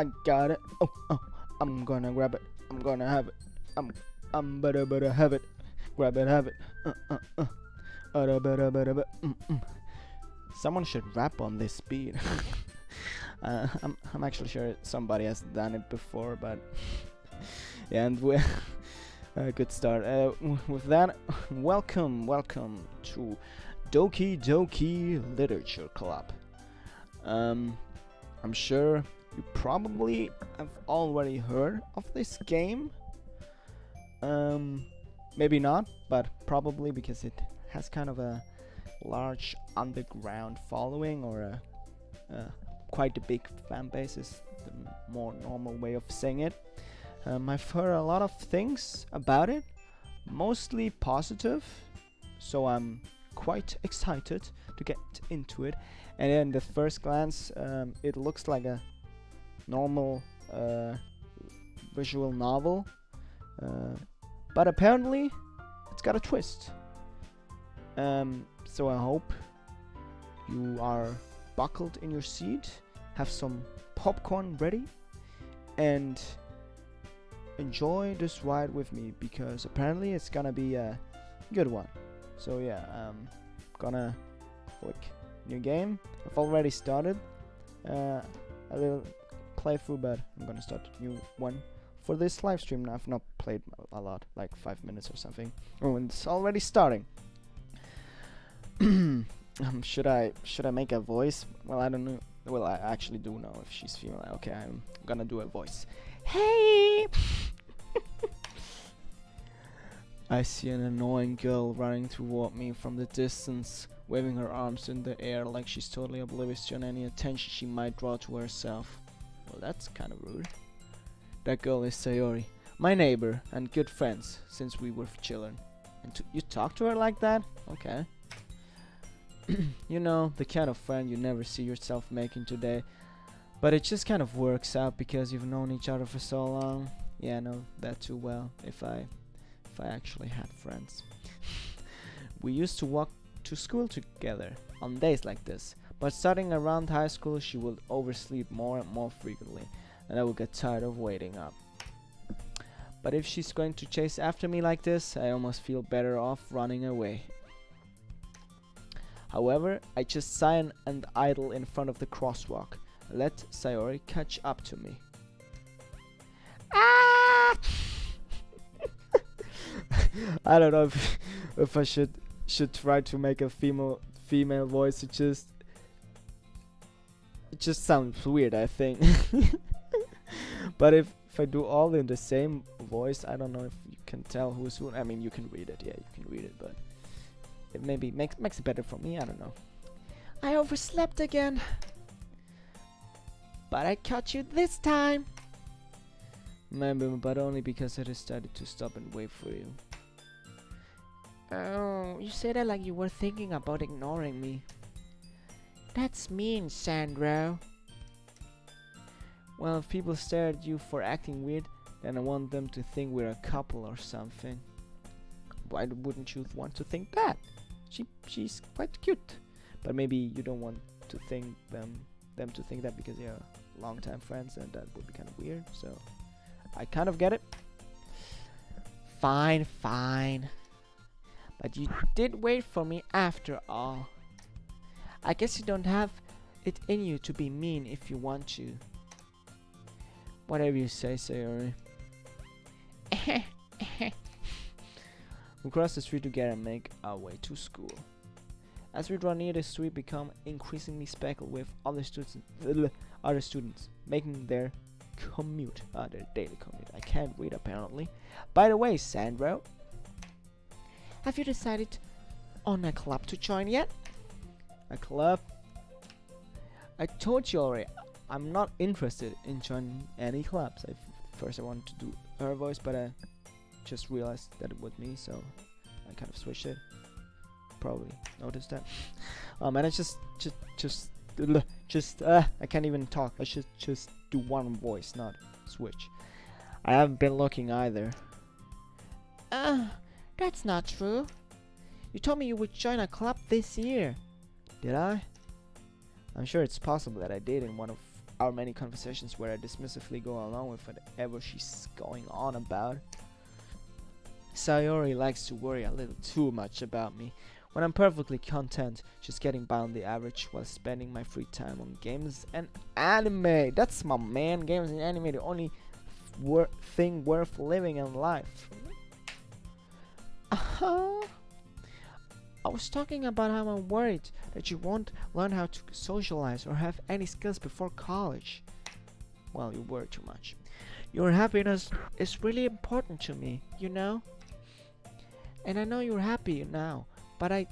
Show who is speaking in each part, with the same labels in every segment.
Speaker 1: I got it. Oh, I'm gonna grab it. I'm gonna have it. I'm better have it. Grab it, have it. Better. Someone should rap on this beat. I'm actually sure somebody has done it before, but yeah, and we good start. With that, welcome to Doki Doki Literature Club. I'm sure you probably have already heard of this game. Maybe not, but probably because it has kind of a large underground following, or quite a big fan base is the more normal way of saying it. I've heard a lot of things about it, mostly positive, so I'm quite excited to get into it. And in the first glance, it looks like a normal visual novel, but apparently it's got a twist. So I hope you are buckled in your seat, have some popcorn ready, and enjoy this ride with me, because apparently it's gonna be a good one. So yeah, I'm gonna click new game. I've already started a little playthrough, but I'm gonna start a new one for this live stream. I've not played a lot, like 5 minutes or something. Oh, and it's already starting. Should I make a voice? Well, I don't know. Well, I actually do know if she's female. Okay, I'm gonna do a voice. Hey! I see an annoying girl running toward me from the distance, waving her arms in the air like she's totally oblivious to any attention she might draw to herself. Well, that's kind of rude. That girl is Sayori, my neighbor and good friends since we were children. And you talk to her like that? Okay. You know, the kind of friend you never see yourself making today, but it just kind of works out because you've known each other for so long. Yeah, I know that too well, if I actually had friends. We used to walk to school together on days like this, but starting around high school she would oversleep more and more frequently, and I would get tired of waiting up. But if she's going to chase after me like this, I almost feel better off running away. However, I just sigh and idle in front of the crosswalk, and let Sayori catch up to me. Ah! I don't know if I should try to make a female voice. It just sounds weird, I think. But if I do all in the same voice, I don't know if you can tell who's who. I mean, you can read it. Yeah, you can read it, but it maybe makes it better for me. I don't know. I overslept again, but I caught you this time. Maybe, but only because I decided to stop and wait for you. Oh, you said that like you were thinking about ignoring me. That's mean, Sandro. Well, if people stare at you for acting weird, then I want them to think we're a couple or something. Why wouldn't you want to think that? She's quite cute, but maybe you don't want to think them to think that because you're longtime friends, and that would be kind of weird. So I kind of get it. Fine. But you did wait for me after all. I guess you don't have it in you to be mean if you want to. Whatever you say, Sayori. We cross the street together and make our way to school. As we draw near the street, become increasingly speckled with other students making their commute, their daily commute. I can't read apparently. By the way, Sandro, have you decided on a club to join yet? A club? I told you already, I'm not interested in joining any clubs. First I wanted to do her voice, but I just realized that it was me, so I kind of switched it. Probably noticed that. And I I can't even talk. I should just do one voice, not switch. I haven't been looking either. That's not true. You told me you would join a club this year. Did I? I'm sure it's possible that I did in one of our many conversations where I dismissively go along with whatever she's going on about. Sayori likes to worry a little too much about me, when I'm perfectly content just getting by on the average while spending my free time on games and anime. That's my man, games and anime, the only thing worth living in life. I was talking about how I'm worried that you won't learn how to socialize or have any skills before college. Well, you worry too much. Your happiness is really important to me, you know? And I know you're happy now, but I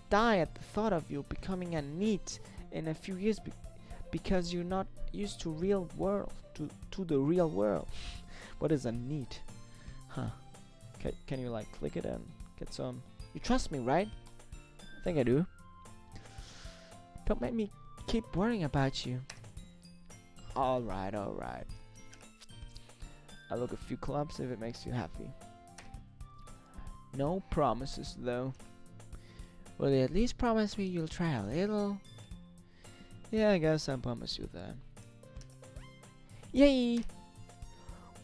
Speaker 1: die at the thought of you becoming a NEET in a few years because you're not used to real world, to the real world. What is a NEET? Huh. Can you like click it and get some? You trust me, right? I think I do. Don't make me keep worrying about you. Alright. I'll look a few clubs if it makes you happy. No promises though. Will you at least promise me you'll try a little? Yeah, I guess I promise you that. Yay!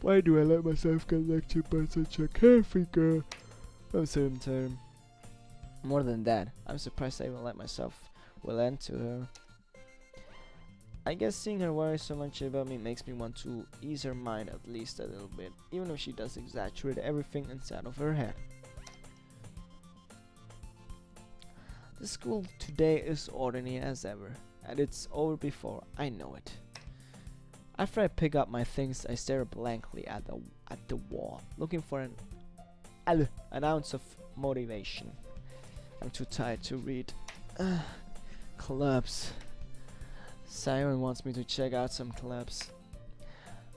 Speaker 1: Why do I let myself get lectured by such a carefree girl? I'm sorry. More than that, I'm surprised I even let myself relent to her. I guess seeing her worry so much about me makes me want to ease her mind at least a little bit, even if she does exaggerate everything inside of her head. The school today is ordinary as ever, and it's over before I know it. After I pick up my things, I stare blankly at the wall, looking for an ounce of motivation. I'm too tired to read. Clubs. Siren wants me to check out some clubs.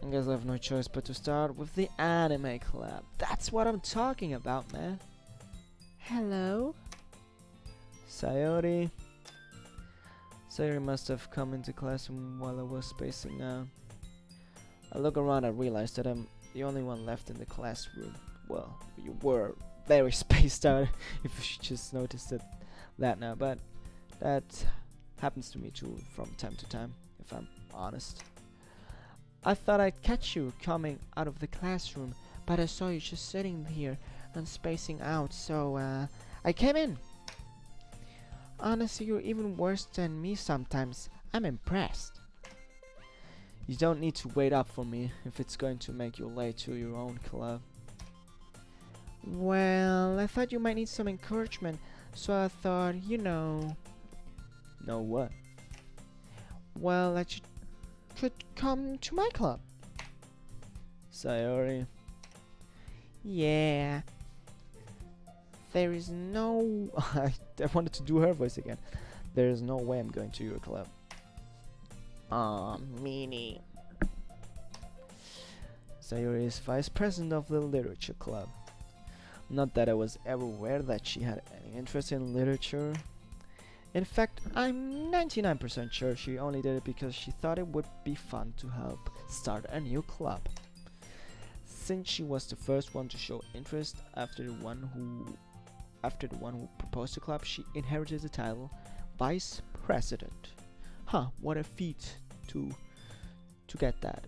Speaker 1: I guess I have no choice but to start with the anime club. That's what I'm talking about, man. Hello? Sayori must have come into classroom while I was spacing out. I look around and realize that I'm the only one left in the classroom. Well, you were very spaced out if you just noticed that now, but that happens to me too from time to time, if I'm honest. I thought I'd catch you coming out of the classroom, but I saw you just sitting here and spacing out, so I came in. Honestly, you're even worse than me sometimes. I'm impressed. You don't need to wait up for me if it's going to make you late to your own club. Well, I thought you might need some encouragement, so I thought, you know... Know what? Well, that you could come to my club. Sayori. Yeah. There is no... I wanted to do her voice again. There is no way I'm going to your club. Meanie. Sayori is vice president of the literature club. Not that I was ever aware that she had any interest in literature. In fact, I'm 99% sure she only did it because she thought it would be fun to help start a new club. Since she was the first one to show interest after the one who proposed the club, she inherited the title Vice President. Huh, what a feat to get that.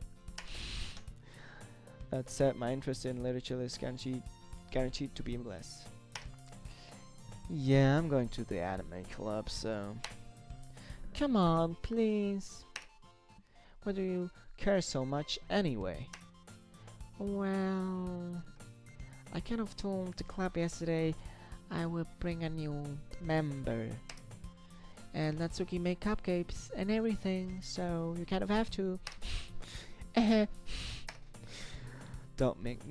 Speaker 1: That said, my interest in literature is guaranteed to be less. Yeah, I'm going to the anime club, so... Come on, please. Why do you care so much anyway? Well... I kind of told the club yesterday I will bring a new member. And Natsuki make cupcakes and everything, so you kind of have to. Don't make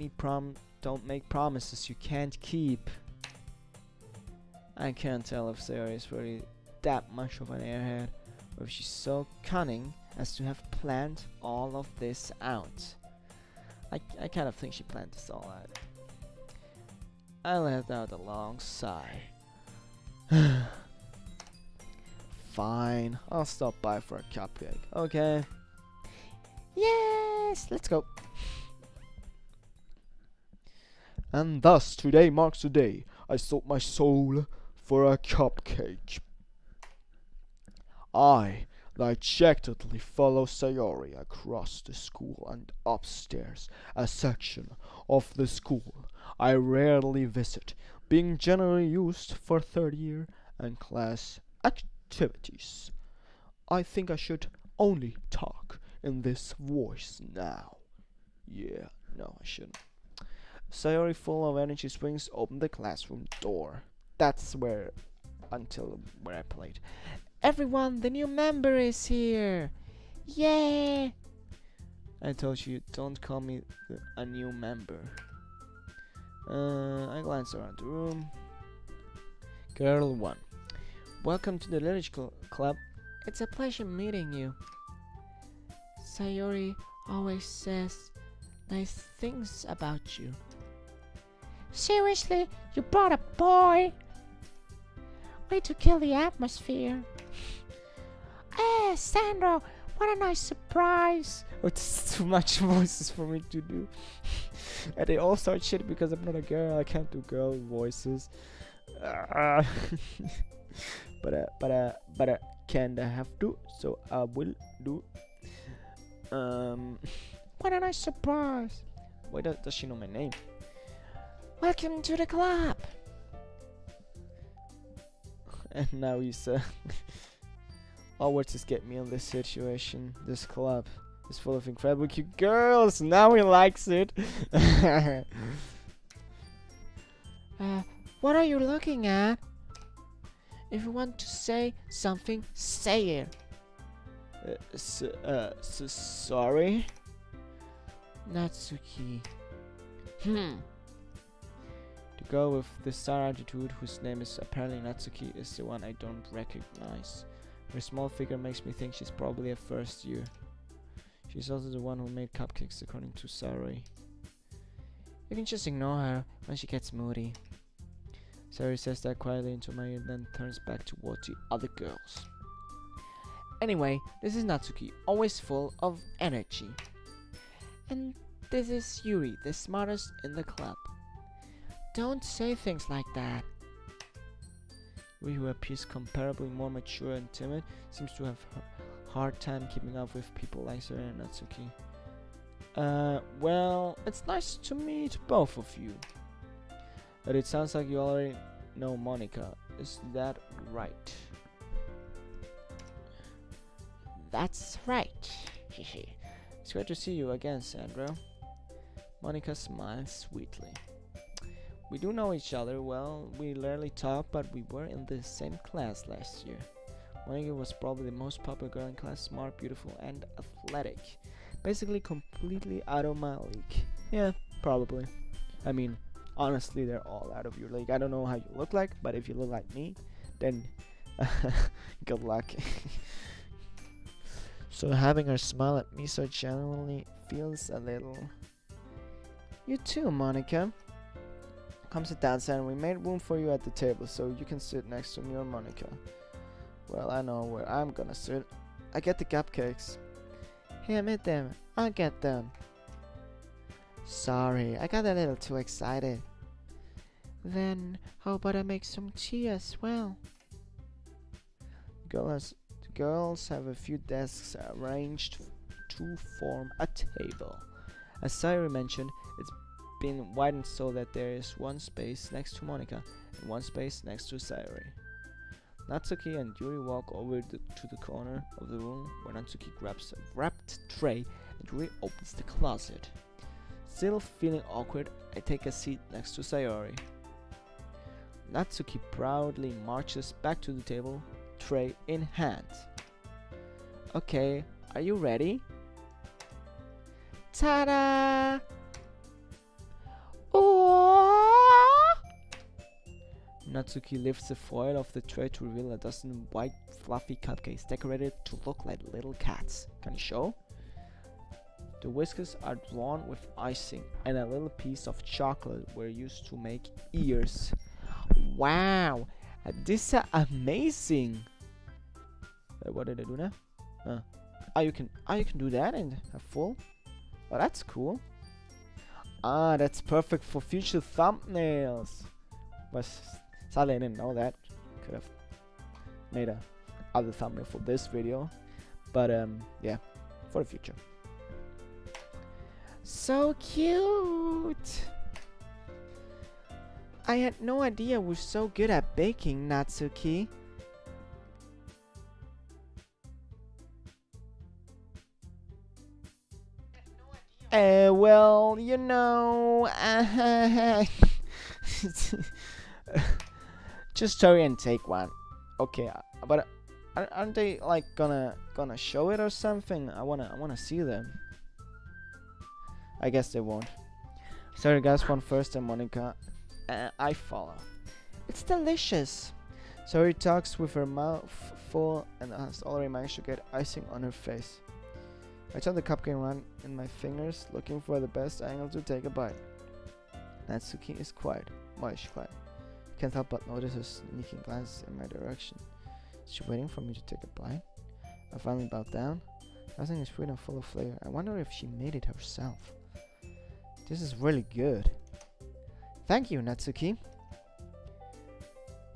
Speaker 1: promises you can't keep. I can't tell if Sayori is really that much of an airhead, or if she's so cunning as to have planned all of this out. I kind of think she planned this all out. I let out a long sigh. Fine, I'll stop by for a cupcake, okay? Yes, let's go. And thus today marks the day I sold my soul for a cupcake. I, dejectedly follow Sayori across the school and upstairs, a section of the school I rarely visit, being generally used for third year and class activities. I think I should only talk in this voice now. Yeah, no, I shouldn't. Sayori, full of energy, swings open the classroom door. That's where I played. Everyone, the new member is here! Yay! I told you, don't call me a new member. I glance around the room. Girl 1. Welcome to the Literature Club. It's a pleasure meeting you. Sayori always says nice things about you. Seriously, you brought a boy? Way to kill the atmosphere. Sandro, what a nice surprise. Oh, it's too much voices for me to do. And they all start shit because I'm not a girl. I can't do girl voices. But can I have to? So I will do. What a nice surprise. Why does she know my name? Welcome to the club. And now he's all words escape me in this situation. This club is full of incredible cute girls. Now he likes it. What are you looking at? If you want to say something, say it. Sorry? Natsuki. The girl with the star attitude, whose name is apparently Natsuki, is the one I don't recognize. Her small figure makes me think she's probably a first year. She's also the one who made cupcakes, according to Sayori. You can just ignore her when she gets moody. Sayori says that quietly into my ear, then turns back toward the other girls. Anyway, this is Natsuki, always full of energy. And this is Yuri, the smartest in the club. Don't say things like that. Yuri, who appears comparably more mature and timid, seems to have a hard time keeping up with people like Sayori and Natsuki. Well, it's nice to meet both of you. But it sounds like you already know Monika. Is that right? That's right. It's great to see you again, Sandro. Monika smiles sweetly. We do know each other well. We rarely talk, but we were in the same class last year. Monika was probably the most popular girl in class, smart, beautiful, and athletic. Basically completely out of my league. Yeah, probably. I mean, honestly, they're all out of your league. I don't know how you look like, but if you look like me, then good luck. So having her smile at me so genuinely feels a little... You too, Monika. Come sit down, Sam. We made room for you at the table, so you can sit next to me or Monika. Well, I know where I'm gonna sit. I get the cupcakes. Here, meet them. I'll get them. Sorry, I got a little too excited. Then, how about I make some tea as well? The girls have a few desks arranged to form a table. As Sayori mentioned, it's been widened so that there is one space next to Monika and one space next to Sayori. Natsuki and Yuri walk over to the corner of the room where Natsuki grabs a wrapped tray and Yuri opens the closet. Still feeling awkward, I take a seat next to Sayori. Natsuki proudly marches back to the table, tray in hand. Okay, are you ready? Ta-da! Natsuki lifts the foil of the tray to reveal a dozen white fluffy cupcakes decorated to look like little cats. Can you show? The whiskers are drawn with icing and a little piece of chocolate were used to make ears. Wow! These are amazing! What did I do now? You can do that and have full? Oh, that's cool. That's perfect for future thumbnails. Sadly, I didn't know that. Could have made a other thumbnail for this video. But yeah, for the future. So cute! I had no idea we're so good at baking, Natsuki. Well, you know, just hurry and take one. Okay, but aren't they like gonna show it or something? I wanna see them. I guess they won't. Sorry, guys, one first, and Monica. I follow. It's delicious. Sorry talks with her mouth full and has already managed to get icing on her face. I turn the cupcake around in my fingers, looking for the best angle to take a bite. Natsuki is quiet. Why is she quiet? Can't help but notice her sneaking glances in my direction. Is she waiting for me to take a bite? I finally bowed down. Everything is sweet and full of flavor. I wonder if she made it herself. This is really good. Thank you, Natsuki.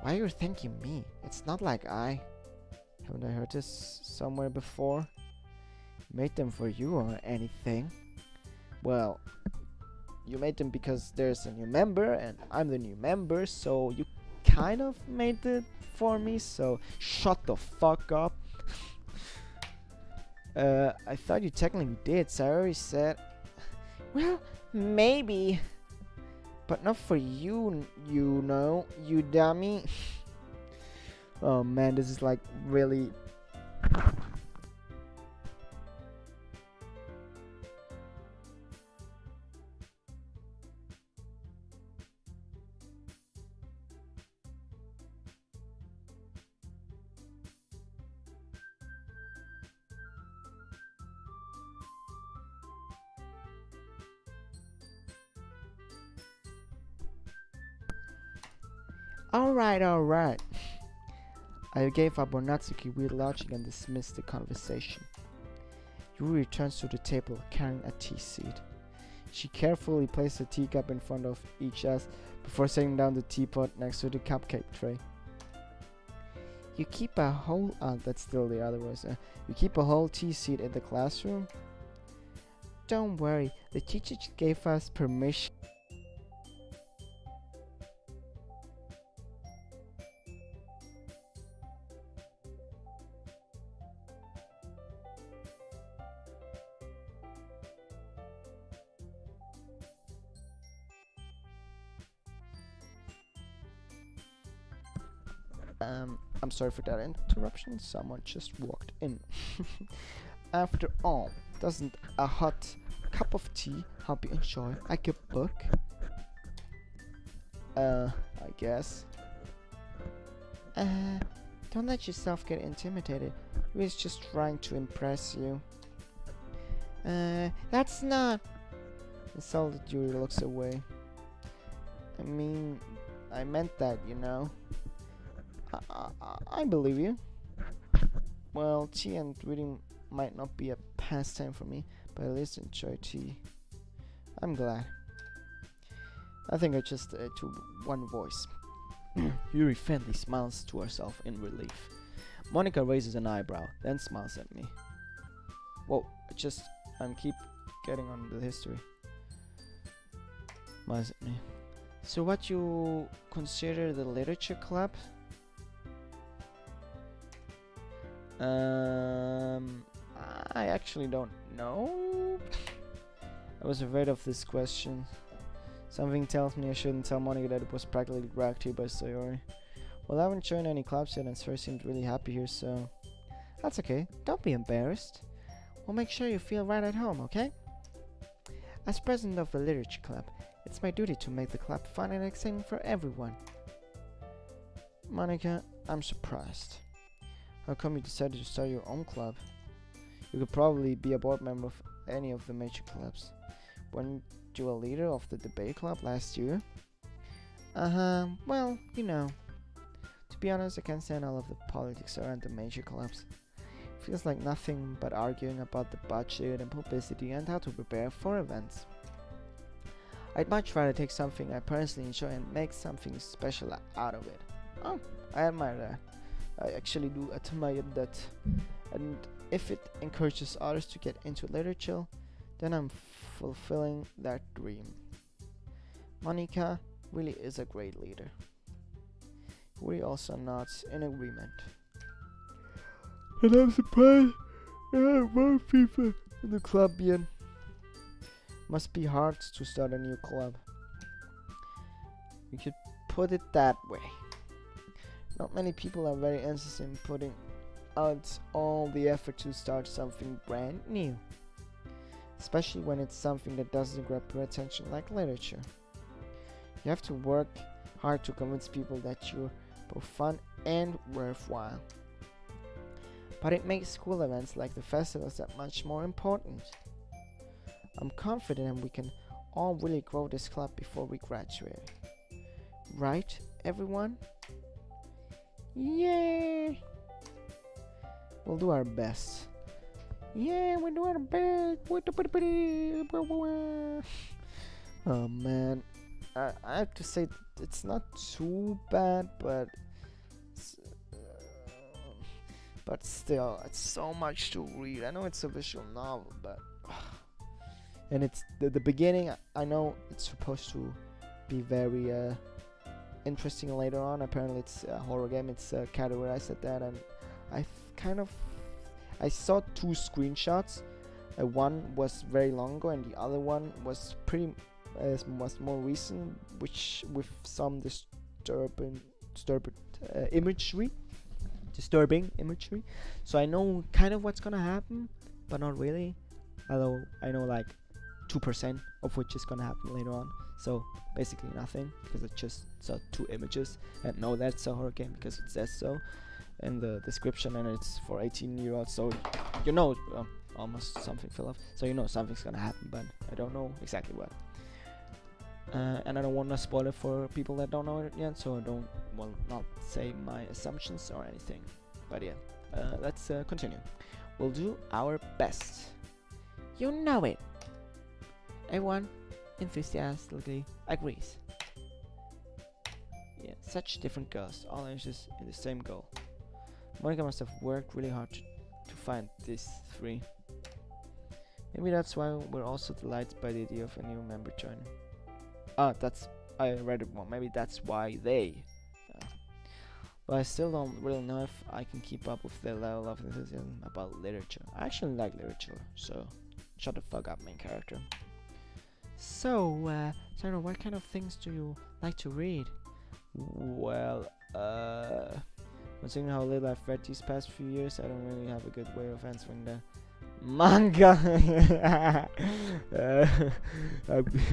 Speaker 1: Why are you thanking me? It's not like haven't I heard this somewhere before? Made them for you or anything? Well, you made them because there's a new member and I'm the new member, so you kind of made it for me, so shut the fuck up. I thought you technically did, so I already said. Well, maybe. But not for you, you know, you dummy. Oh man, this is like really... Alright. I gave up on Natsuki weird logic and dismissed the conversation. Yuri returns to the table carrying a tea seat. She carefully placed a teacup in front of each us before setting down the teapot next to the cupcake tray. You keep a whole... that's still the other voice. You keep a whole tea seat in the classroom? Don't worry, the teacher gave us permission. I'm sorry for that interruption. Someone just walked in. After all, doesn't a hot cup of tea help you enjoy a good book? I guess. Don't let yourself get intimidated. He was just trying to impress you. That's not... Insulted Yuri looks away. I mean, I meant that, you know. I believe you. Well, tea and reading might not be a pastime for me, but at least enjoy tea. I'm glad. I think I just to one voice. Yuri faintly smiles to herself in relief. Monica raises an eyebrow, then smiles at me. Whoa, I'm keep getting on the history. Smiles at me. So what you consider the literature club? I actually don't know. I was afraid of this question. Something tells me I shouldn't tell Monica that it was practically dragged here by Sayori. Well, I haven't joined any clubs yet and Sayori seemed really happy here, so... That's okay, don't be embarrassed. We'll make sure you feel right at home, okay? As president of the literature club, it's my duty to make the club fun and exciting for everyone. Monica, I'm surprised. How come you decided to start your own club? You could probably be a board member of any of the major clubs. Weren't you a leader of the debate club last year? Well, you know. To be honest, I can't stand all of the politics around the major clubs. It feels like nothing but arguing about the budget and publicity and how to prepare for events. I'd much rather take something I personally enjoy and make something special out of it. Oh, I admire that. I actually do admire that. And if it encourages others to get into literature, then I'm fulfilling that dream. Monica really is a great leader. We also nods in agreement. And I'm surprised there are more people in the club yet. Must be hard to start a new club. We could put it that way. Not many people are very interested in putting out all the effort to start something brand new. Especially when it's something that doesn't grab your attention like literature. You have to work hard to convince people that you're both fun and worthwhile. But it makes school events like the festivals that much more important. I'm confident we can all really grow this club before we graduate. Right, everyone? Yeah! We'll do our best. Yeah, we'll do our best. Oh man, I have to say it's not too bad, but still, it's so much to read. I know it's a visual novel, but and it's the beginning. I know it's supposed to be very interesting later on. Apparently, it's a horror game. It's categorized at that, and I saw two screenshots. One was very long ago, and the other one was was more recent, which with some disturbing imagery. So I know kind of what's gonna happen, but not really. Although I know like 2% of which is gonna happen later on. So basically nothing, because I just saw two images and know that's a horror game because it says so in the description, and it's for 18-year-olds. So you know, almost something fell off. So you know something's gonna happen, but I don't know exactly what. And I don't want to spoil it for people that don't know it yet, so I will not say my assumptions or anything. But yeah, let's continue. We'll do our best. You know it. Everyone enthusiastically agrees. Yeah, such different girls, all interested in the same goal. Monica must have worked really hard to find these three. Maybe that's why we're also delighted by the idea of a new member joining. I read it wrong. Maybe that's why they. But I still don't really know if I can keep up with their level of enthusiasm about literature. I actually like literature, so shut the fuck up, main character. So, Sarah, what kind of things do you like to read? Well, considering how little I've read these past few years, I don't really have a good way of answering that. Manga!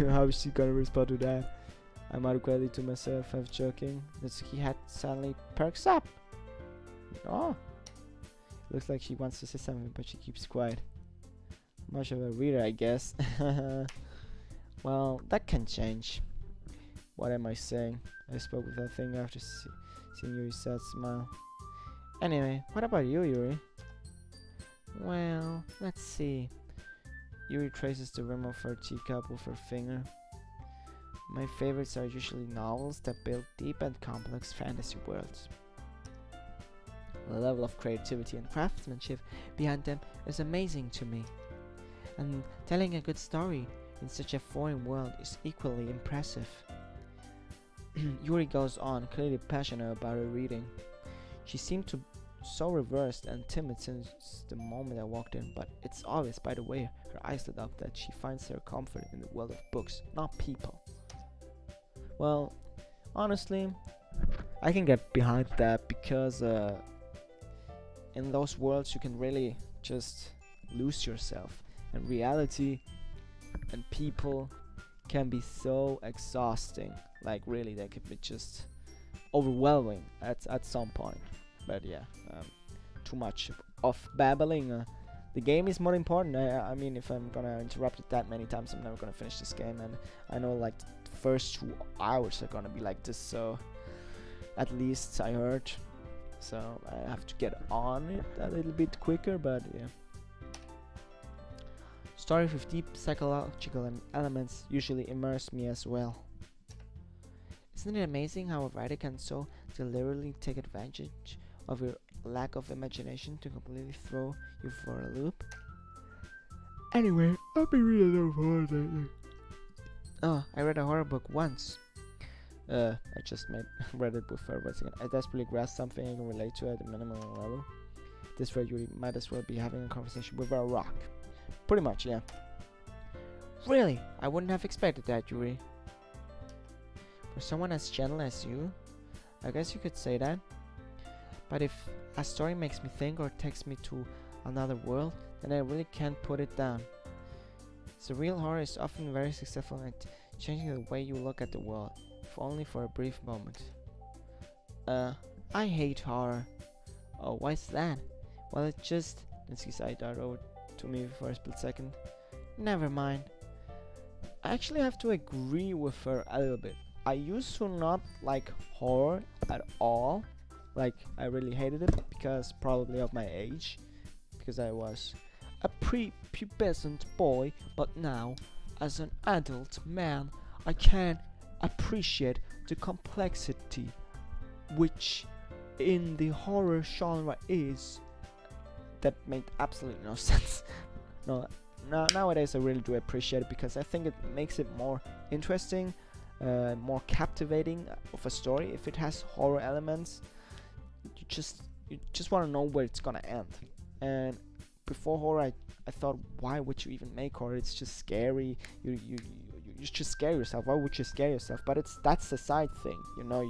Speaker 1: How is she gonna respond to that? I might quietly to myself, half joking. Natsuki head suddenly perks up. Oh, looks like she wants to say something, but she keeps quiet. Much of a reader, I guess. Well, that can change. What am I saying? I spoke with that thing after seeing Yuri's sad smile. Anyway, what about you, Yuri? Well, let's see. Yuri traces the rim of her teacup with her finger. My favorites are usually novels that build deep and complex fantasy worlds. The level of creativity and craftsmanship behind them is amazing to me. And telling a good story in such a foreign world is equally impressive. Yuri goes on, clearly passionate about her reading. She seemed to so reversed and timid since the moment I walked in, but it's obvious by the way her eyes lit up that she finds her comfort in the world of books, not people. Well, honestly, I can get behind that because in those worlds you can really just lose yourself, and reality and people can be so exhausting. Like really, they can be just overwhelming at some point. But yeah, too much of babbling. The game is more important. I mean, if I'm gonna interrupt it that many times, I'm never gonna finish this game. And I know like the first 2 hours are gonna be like this. So at least I heard. So I have to get on it a little bit quicker. But yeah. Stories with deep psychological elements usually immerse me as well. Isn't it amazing how a writer can so deliberately take advantage of your lack of imagination to completely throw you for a loop. Anyway, I've been reading a lot of horror lately. Oh, I read a horror book once. I just read it before watching it. I desperately grasped something I can relate to at a minimum level. This way you might as well be having a conversation with a rock. Pretty much, yeah. Really? I wouldn't have expected that, Yuri. For someone as gentle as you, I guess you could say that. But if a story makes me think or takes me to another world, then I really can't put it down. Surreal horror is often very successful at changing the way you look at the world, if only for a brief moment. I hate horror. Oh, why's that? Well, it just... Nancy's eye darted over to me for a split second. Never mind. I actually have to agree with her a little bit. I used to not like horror at all. Like, I really hated it because probably of my age. Because I was a prepubescent boy. But now, as an adult man, I can appreciate the complexity which in the horror genre is. That made absolutely no sense. Nowadays I really do appreciate it because I think it makes it more interesting, more captivating of a story. If it has horror elements, you just want to know where it's gonna end. And before horror, I thought, why would you even make horror? It's just scary. You just scare yourself. Why would you scare yourself? But that's the side thing, you know.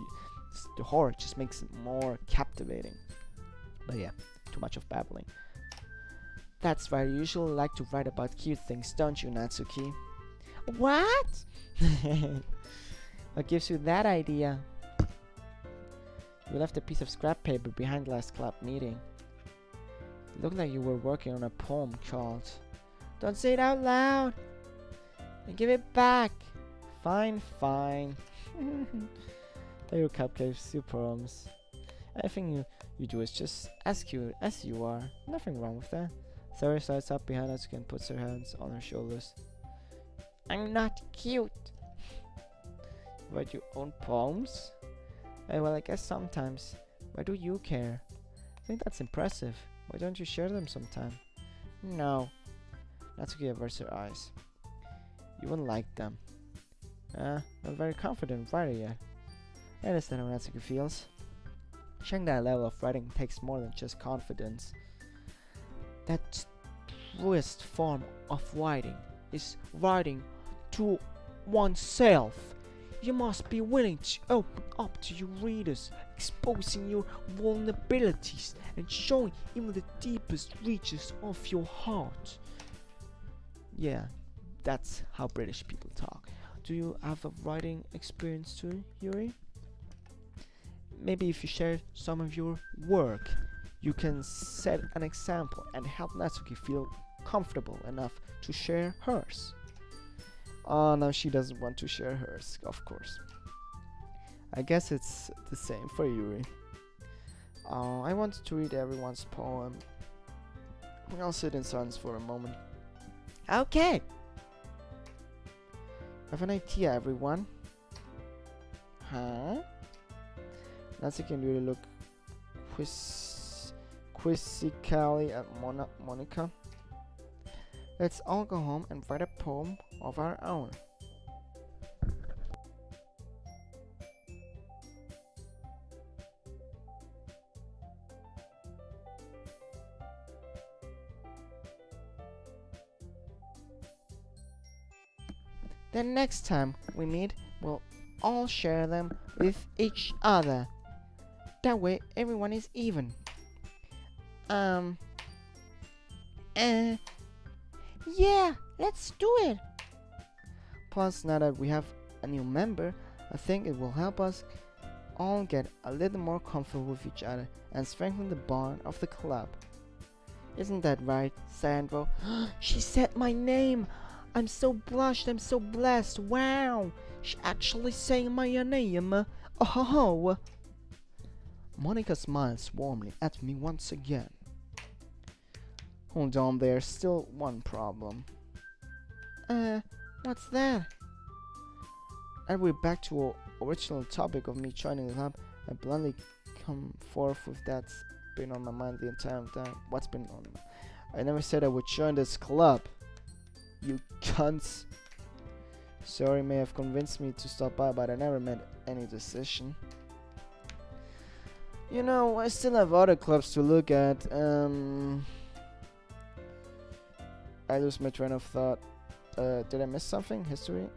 Speaker 1: The horror just makes it more captivating. But yeah, too much of babbling. That's right, you usually like to write about cute things, don't you, Natsuki? What? What gives you that idea? You left a piece of scrap paper behind last club meeting. It looked like you were working on a poem called... Don't say it out loud! And give it back! Fine. They're your cupcakes, your poems. Everything you do is just as cute as you are. Nothing wrong with that. Sarah slides up behind us and puts her hands on her shoulders. I'm not cute. You write your own poems? Well, I guess sometimes. Why do you care? I think that's impressive. Why don't you share them sometime? No. Natsuki averts her eyes. You wouldn't like them. Not very confident writer yet. I understand how Natsuki feels. Sharing that level of writing takes more than just confidence. That truest form of writing is writing to oneself. You must be willing to open up to your readers, exposing your vulnerabilities and showing even the deepest reaches of your heart. Yeah, that's how British people talk. Do you have a writing experience too, Yuri? Maybe if you share some of your work, you can set an example and help Natsuki feel comfortable enough to share hers. Oh no, she doesn't want to share hers, of course. I guess it's the same for Yuri. I wanted to read everyone's poem. I'll sit in silence for a moment. Okay! I have an idea, everyone. Huh? Natsuki and Yuri look quizzically at Monica. Let's all go home and write a poem of our own. Then next time we meet, we'll all share them with each other. That way everyone is even. Yeah, let's do it. Plus, now that we have a new member, I think it will help us all get a little more comfortable with each other and strengthen the bond of the club. Isn't that right, Sandro? She said my name. I'm so blushed, I'm so blessed. Wow, she actually saying my name. Oh. Monica smiles warmly at me once again. Hold on, there's still one problem. What's that? And we're back to our original topic of me joining the club. I bluntly come forth with that been on my mind the entire time. What's been on my... I never said I would join this club. You cunts. Sorry, may have convinced me to stop by, but I never made any decision. You know, I still have other clubs to look at. I lose my train of thought. Did I miss something? History?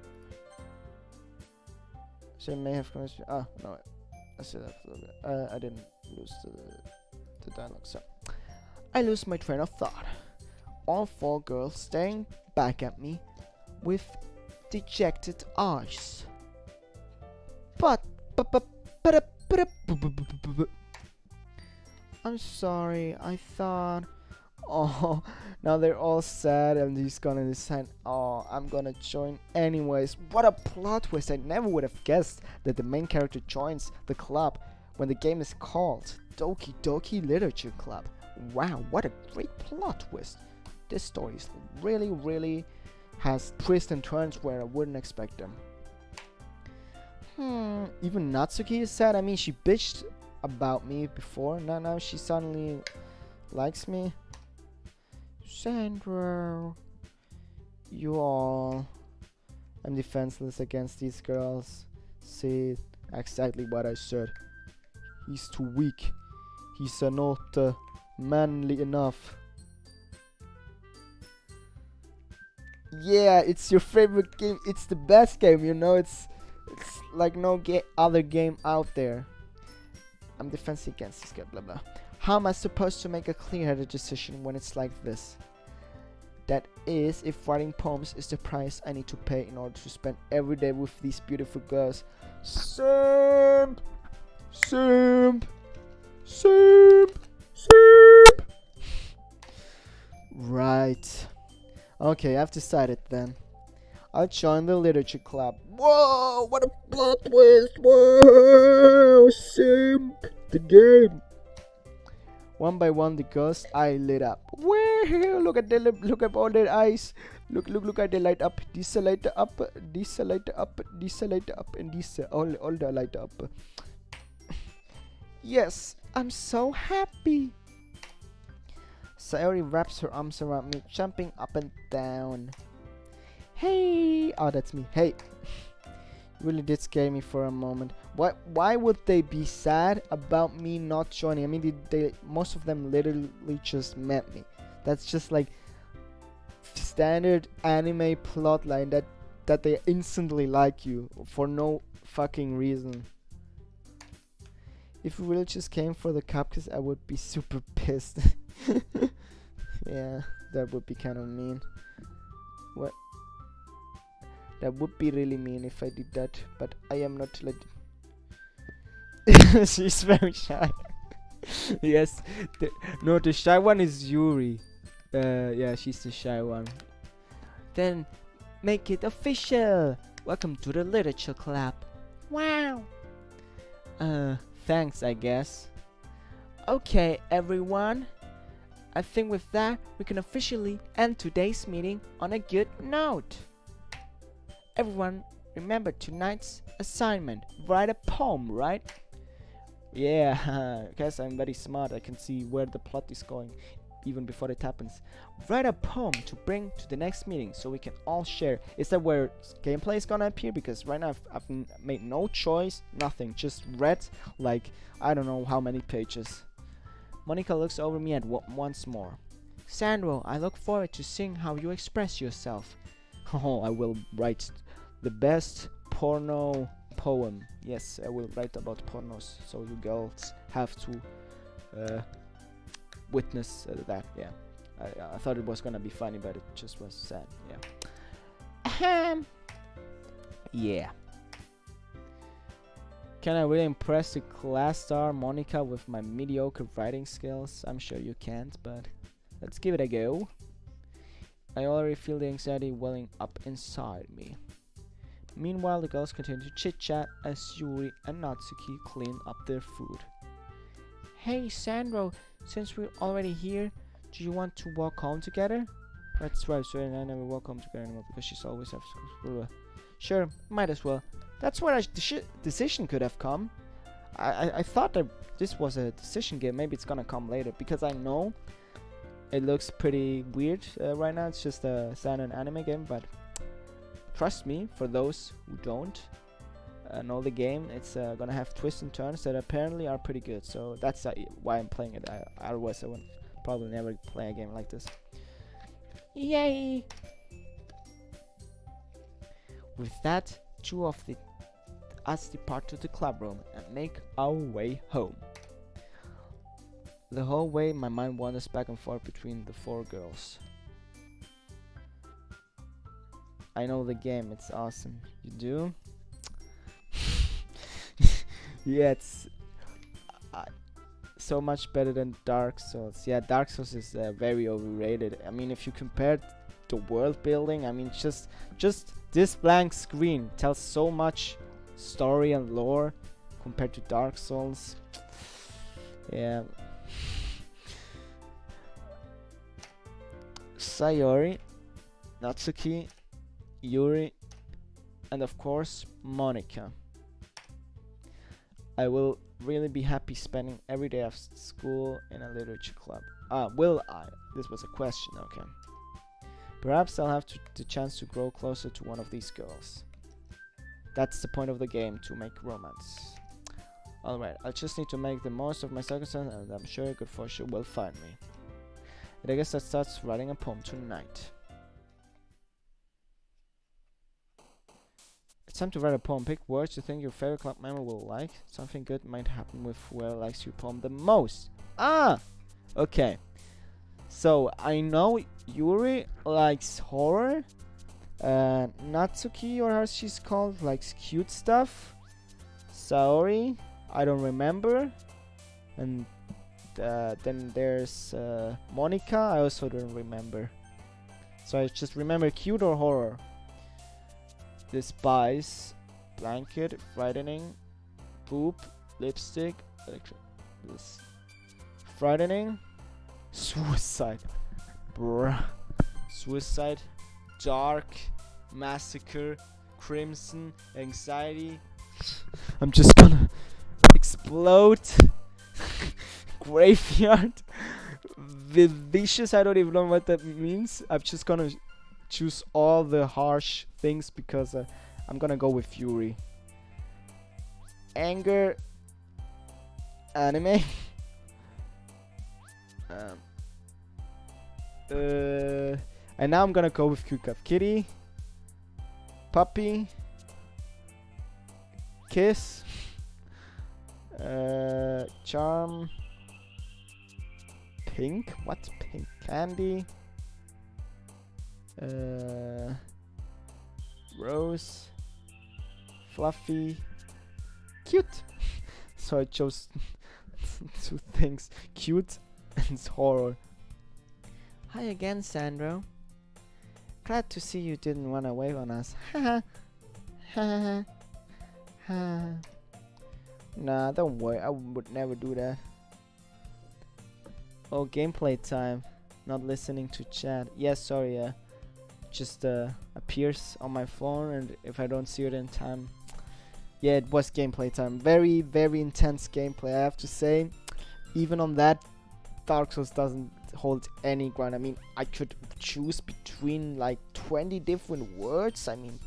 Speaker 1: So I may have convinced me. Ah, no. I still have to look at. I didn't lose the dialogue, so. I lose my train of thought. All four girls staring back at me with dejected eyes. I'm sorry, I thought... Oh, now they're all sad and he's gonna decide, oh, I'm gonna join anyways. What a plot twist. I never would have guessed that the main character joins the club when the game is called Doki Doki Literature Club. Wow, what a great plot twist. This story is really has twists and turns where I wouldn't expect them. Even Natsuki is sad. I mean, she bitched about me before. Now she suddenly likes me. Sandro, you all. I'm defenseless against these girls. See, exactly what I said. He's too weak. He's not manly enough. Yeah, it's your favorite game. It's the best game, you know. It's like no other game out there. I'm defensive against this guy, blah blah. How am I supposed to make a clear-headed decision when it's like this? That is, if writing poems is the price I need to pay in order to spend every day with these beautiful girls. Simp! Simp! Simp! Simp! Right. Okay, I've decided then. I'll join the literature club. Whoa, what a plot twist! Whoa, simp! The game. One by one, the girls' eye lit up. Whoa, look at all their eyes. Look at the light up. These light up. These light up. These light up, and these all the light up. Yes, I'm so happy. Sayori wraps her arms around me, jumping up and down. Hey! Oh, that's me. Hey! You really did scare me for a moment. Why would they be sad about me not joining? I mean, most of them literally just met me. That's just like standard anime plotline that they instantly like you for no fucking reason. If we really just came for the cupcakes, I would be super pissed. Yeah, that would be kind of mean. What? That would be really mean if I did that, but I am not like... She's very shy. Yes, the shy one is Yuri. Yeah, she's the shy one. Then, make it official! Welcome to the literature club. Wow! Thanks, I guess. Okay, everyone. I think with that, we can officially end today's meeting on a good note. Everyone, remember tonight's assignment. Write a poem, right? Yeah, guess I'm very smart. I can see where the plot is going even before it happens. Write a poem to bring to the next meeting so we can all share. Is that where gameplay is gonna appear? Because right now I've made no choice, nothing. Just read like I don't know how many pages. Monica looks over me once more. Sandro, I look forward to seeing how you express yourself. Oh, I will write the best porno poem. Yes, I will write about pornos, so you girls have to witness that. Yeah, I thought it was gonna be funny, but it just was sad. Yeah. Yeah. Can I really impress the class star Monica with my mediocre writing skills? I'm sure you can't, but let's give it a go. I already feel the anxiety welling up inside me. Meanwhile, the girls continue to chit-chat as Yuri and Natsuki clean up their food. Hey, Sandro, since we're already here, do you want to walk home together? That's right, so I never walk home together anymore because she's always have school. Sure, might as well. That's where the decision could have come. I thought that this was a decision game. Maybe it's gonna come later, because I know it looks pretty weird right now. It's just a standard anime game, but trust me, for those who don't know the game, it's gonna have twists and turns that apparently are pretty good. So that's why I'm playing it. Otherwise, I would probably never play a game like this. Yay! With that, two of us depart to the club room and make our way home. The whole way, my mind wanders back and forth between the four girls. I know the game, it's awesome. You do? Yeah, it's so much better than Dark Souls. Yeah, Dark Souls is very overrated. I mean, if you compare the world building, I mean, just this blank screen tells so much story and lore compared to Dark Souls. Yeah. Sayori, Natsuki, Yuri, and of course Monica. I will really be happy spending every day after school in a literature club. Will I? This was a question, okay. Perhaps I'll have the chance to grow closer to one of these girls. That's the point of the game, to make romance. Alright, I just need to make the most of my circumstances, and I'm sure good fortune will find me. And I guess that starts writing a poem tonight. It's time to write a poem. Pick words you think your favorite club member will like. Something good might happen with whoever likes your poem the most. Ah! Okay. So, I know Yuri likes horror. Natsuki, or how she's called, likes cute stuff. Saori, I don't remember. And then there's Monica, I also don't remember. So I just remember cute or horror. Despise, blanket, frightening, poop, lipstick, this frightening, suicide, bruh, suicide, dark, massacre, crimson, anxiety. I'm just gonna explode. Graveyard, vicious. I don't even know what that means. I'm just gonna choose all the harsh things because I'm gonna go with fury. Anger, anime. And now I'm gonna go with cute cup. Kitty, puppy, kiss, charm, pink. What pink? Candy. Rose, fluffy, cute. So I chose two things: cute and horror. Hi again, Sandro. Glad to see you didn't run away on us. Haha. Haha. Ha. Nah, don't worry. I would never do that. Oh, gameplay time. Not listening to chat. Yeah, sorry. Just appears on my phone, and if I don't see it in time, yeah, it was gameplay time. Very, very intense gameplay, I have to say. Even on that, Dark Souls doesn't hold any ground. I mean, I could choose between like 20 different words. I mean,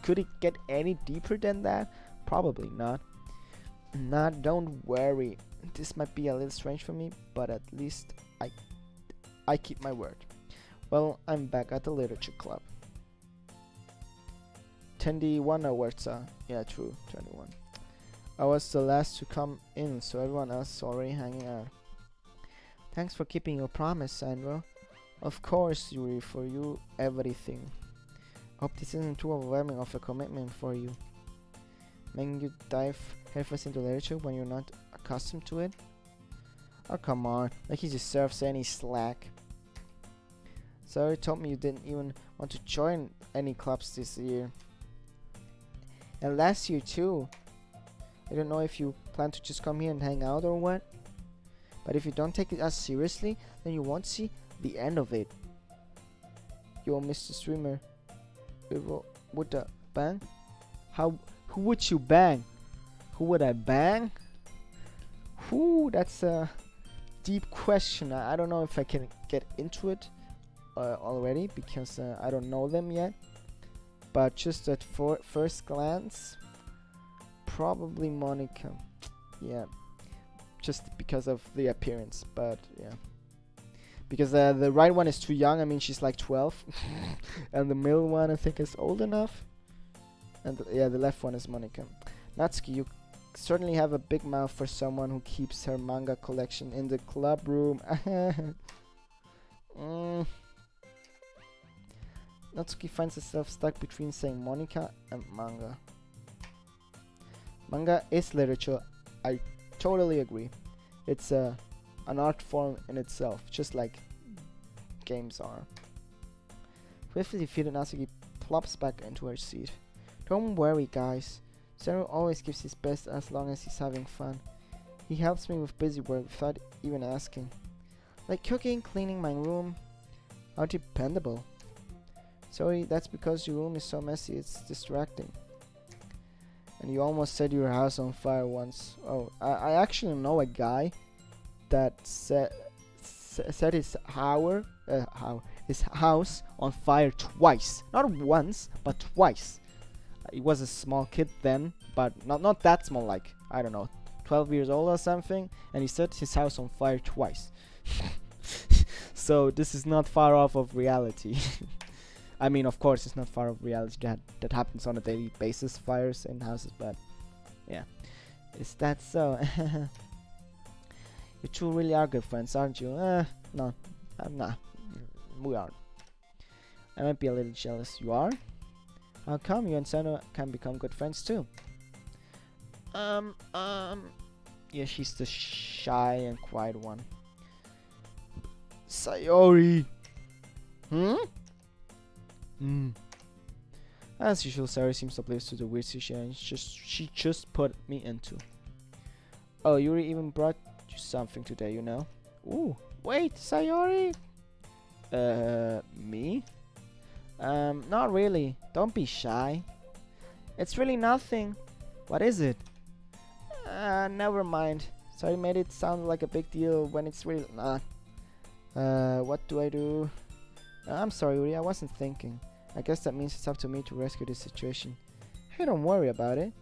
Speaker 1: could it get any deeper than that? Probably not. Nah, don't worry. This might be a little strange for me, but at least I keep my word. Well, I'm back at the literature club. 21 awards. Yeah, true, 21. I was the last to come in, so everyone else is already hanging out. Thanks for keeping your promise, Sandro. Of course, Yuri, for you, everything. Hope this isn't too overwhelming of a commitment for you. Making you dive headfirst into literature when you're not accustomed to it? Oh, come on, like he deserves any slack. So you told me you didn't even want to join any clubs this year. And last year too. I don't know if you plan to just come here and hang out or what. But if you don't take it as seriously, then you won't see the end of it. Yo, Mr. Streamer. Would bang? Who would you bang? Who would I bang? Whew, that's a deep question. I don't know if I can get into it already because I don't know them yet. But just at first glance, probably Monica. Yeah, just because of the appearance. But yeah, because the right one is too young. I mean, she's like 12, and the middle one I think is old enough. And yeah, the left one is Monica. Natsuki, you certainly have a big mouth for someone who keeps her manga collection in the club room. Natsuki finds herself stuck between saying Monica and manga. Manga is literature. I totally agree. It's an art form in itself, just like games are. Swiftly defeated, Natsuki plops back into her seat. Don't worry, guys. Zero always gives his best as long as he's having fun. He helps me with busy work without even asking. Like cooking, cleaning my room. How dependable. Sorry, that's because your room is so messy, it's distracting. And you almost set your house on fire once. Oh, I actually know a guy that set his house on fire twice. Not once, but twice. He was a small kid then, but not that small, like, I don't know, 12 years old or something, and he set his house on fire twice. So this is not far off of reality. I mean, of course, it's not far off reality. That happens on a daily basis, fires in houses, but yeah. Is that so? You two really are good friends, aren't you? No, I'm not. We aren't. I might be a little jealous. You are? How come you and Sano can become good friends too? Yeah, she's the shy and quiet one. Sayori! As usual, Sayori seems oblivious to the weird situation she just put me into. Oh, Yuri even brought you something today, you know? Ooh, wait, Sayori? Me? Not really. Don't be shy. It's really nothing. What is it? Never mind. Sorry, made it sound like a big deal when it's really not. What do I do? I'm sorry, Yuri, I wasn't thinking. I guess that means it's up to me to rescue this situation. Hey, don't worry about it.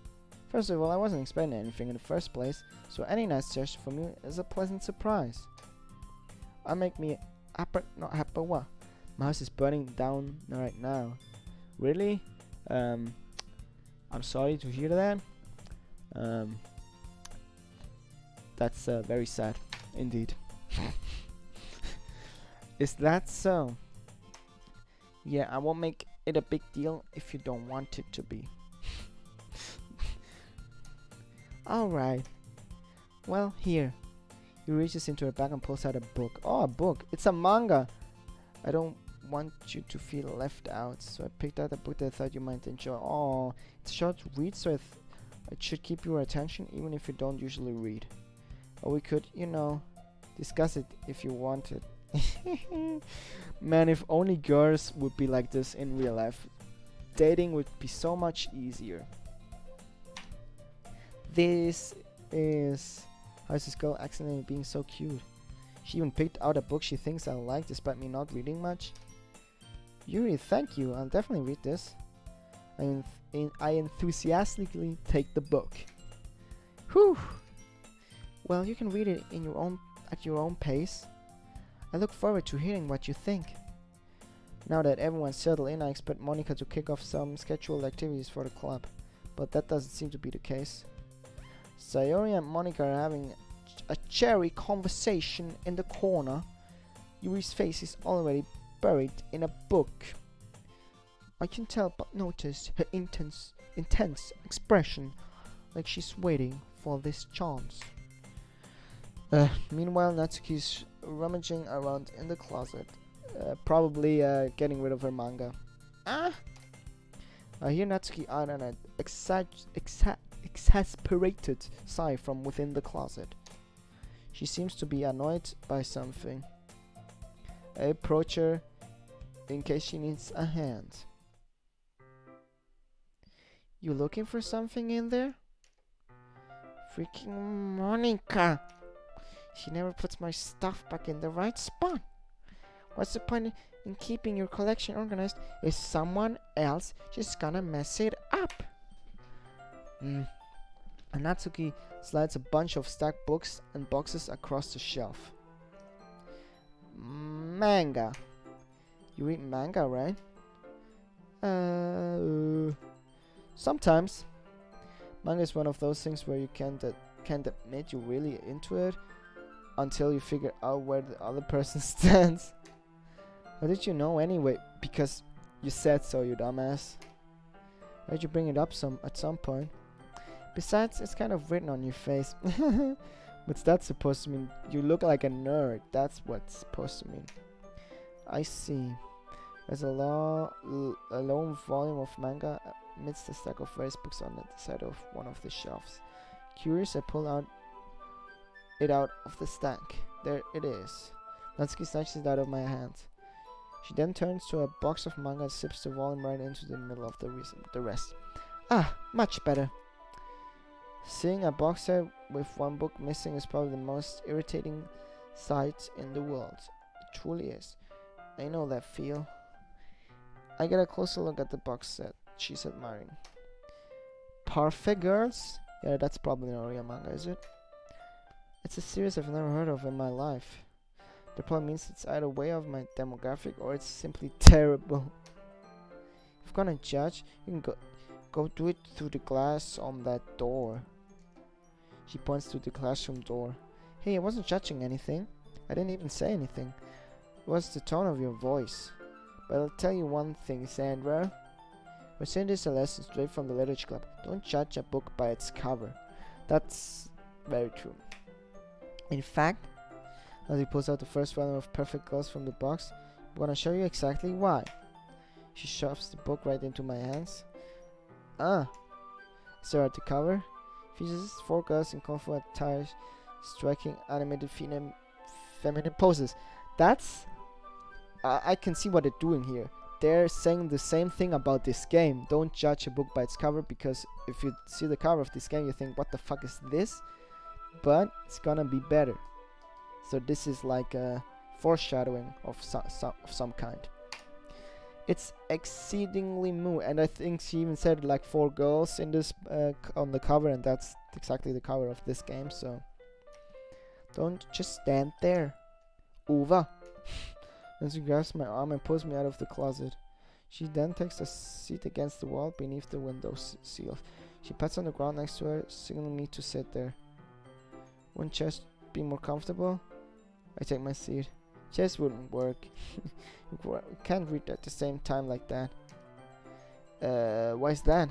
Speaker 1: First of all, I wasn't expecting anything in the first place, so any nice gesture from you is a pleasant surprise. I'll make me not happy. What? My house is burning down right now. Really? I'm sorry to hear that. That's very sad, indeed. Is that so? Yeah, I won't make it a big deal if you don't want it to be. Alright. Well, here. He reaches into her bag and pulls out a book. Oh, a book. It's a manga. I don't want you to feel left out, so I picked out a book that I thought you might enjoy. Oh, it's short to read, so it should keep your attention even if you don't usually read. Or we could, you know, discuss it if you wanted. Man, if only girls would be like this in real life, dating would be so much easier. This is... How is this girl accidentally being so cute? She even picked out a book she thinks I'll like despite me not reading much. Yuri, thank you. I'll definitely read this. I enthusiastically take the book. Whew. Well, you can read it at your own pace. I look forward to hearing what you think. Now that everyone's settled in, I expect Monica to kick off some scheduled activities for the club, but that doesn't seem to be the case. Sayori and Monica are having a cheery conversation in the corner. Yuri's face is already buried in a book. I can tell but notice her intense expression, like she's waiting for this chance. Meanwhile, Natsuki's rummaging around in the closet, probably getting rid of her manga. I hear Natsuki out an exasperated sigh from within the closet. She seems to be annoyed by something. I approach her in case she needs a hand. You looking for something in there? Freaking Monica!
Speaker 2: She never puts my stuff back in the right spot. What's the point in keeping your collection organized if someone else just gonna mess it up? And Natsuki slides a bunch of stacked books and boxes across the shelf. Manga. You read manga, right? Sometimes. Manga is one of those things where you can't admit you're really into it until you figure out where the other person stands. How did you know anyway? Because you said so, you dumbass. Why'd you bring it up at some point? Besides, it's kind of written on your face. What's that supposed to mean? You look like a nerd. That's what's supposed to mean. I see. There's a lone volume of manga amidst a stack of various books on the side of one of the shelves. Curious, I pull it out of the stack. There it is. Natsuki snatches it out of my hands. She then turns to a box of manga and sips the volume right into the middle of the rest. Ah, much better. Seeing a box set with one book missing is probably the most irritating sight in the world. It truly is. I know that feel. I get a closer look at the box set. She's admiring. Parfait Girls? Yeah, that's probably not a real manga, is it? It's a series I've never heard of in my life. That probably means it's either way of my demographic or it's simply terrible. If you're gonna judge, you can go do it through the glass on that door. She points to the classroom door. Hey, I wasn't judging anything. I didn't even say anything. It was the tone of your voice. But I'll tell you one thing, Sandra. We're saying this a lesson straight from the Literature Club. Don't judge a book by its cover. That's very true. In fact, as he pulls out the first volume of Perfect Girls from the box, I'm gonna show you exactly why. She shoves the book right into my hands. Stare at the cover. Features 4 girls in kung fu attire, striking animated feminine poses. That's... I can see what they're doing here. They're saying the same thing about this game. Don't judge a book by its cover, because if you see the cover of this game, you think, what the fuck is this? But it's gonna be better. So this is like a foreshadowing of some kind. It's exceedingly moo, and I think she even said like 4 girls in this on the cover, and that's exactly the cover of this game. So don't just stand there, Uva. And she grabs my arm and pulls me out of the closet. She then takes a seat against the wall beneath the window sill. She pats on the ground next to her, signaling me to sit there. Wouldn't chairs be more comfortable? I take my seat. Chairs wouldn't work. You can't read at the same time like that. Why is that?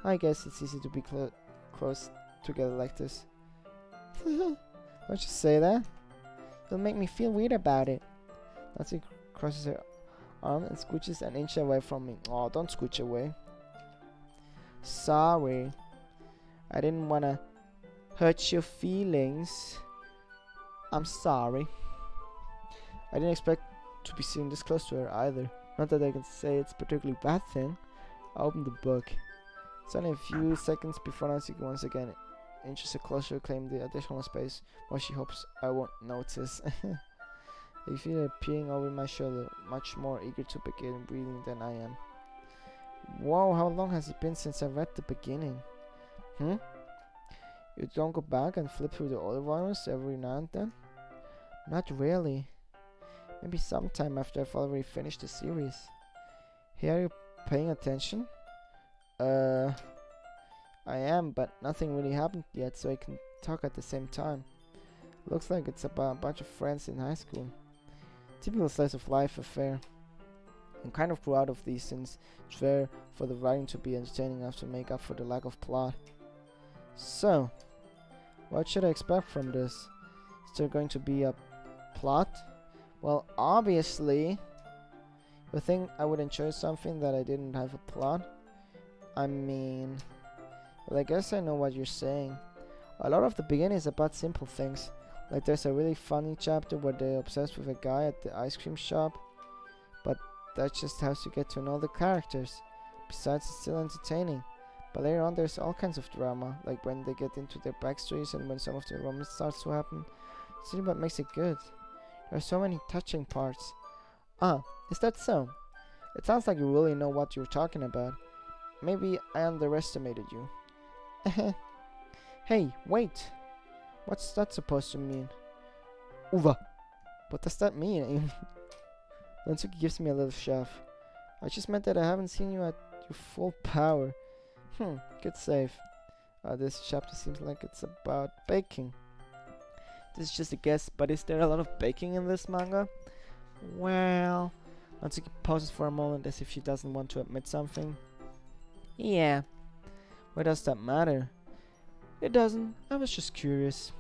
Speaker 2: I guess it's easy to be close together like this. Don't you say that? It'll make me feel weird about it. Nancy crosses her arm and scooches an inch away from me. Oh, don't scooch away. Sorry. I didn't want to hurt your feelings. I'm sorry. I didn't expect to be sitting this close to her either. Not that I can say it's a particularly bad thing. I opened the book. It's only a few seconds before Nancy once again inches closer to claim the additional space, while she hopes I won't notice. I feel her peering over my shoulder, much more eager to begin breathing than I am. Wow, how long has it been since I read the beginning? You don't go back and flip through the older volumes every now and then? Not really. Maybe sometime after I've already finished the series. Hey, are you paying attention? I am, but nothing really happened yet, so I can talk at the same time. Looks like it's about a bunch of friends in high school. Typical slice of life affair. I kind of grew out of these since it's rare for the writing to be entertaining enough to make up for the lack of plot. So, what should I expect from this? Is there going to be a plot? Well, obviously, you would think I would enjoy something that I didn't have a plot. I mean, well, I guess I know what you're saying. A lot of the beginning is about simple things. Like there's a really funny chapter where they're obsessed with a guy at the ice cream shop. But that just helps you get to know the characters. Besides, it's still entertaining. But later on there's all kinds of drama. Like when they get into their backstories and when some of the romance starts to happen. See what makes it good. There are so many touching parts. Ah, is that so? It sounds like you really know what you're talking about. Maybe I underestimated you. Hey, wait. What's that supposed to mean? Uva. What does that mean? Natsuki gives me a little shove. I just meant that I haven't seen you at your full power. Good save. This chapter seems like it's about baking. This is just a guess, but is there a lot of baking in this manga? Well, Natsuki pauses for a moment as if she doesn't want to admit something. Yeah. Why does that matter? It doesn't. I was just curious.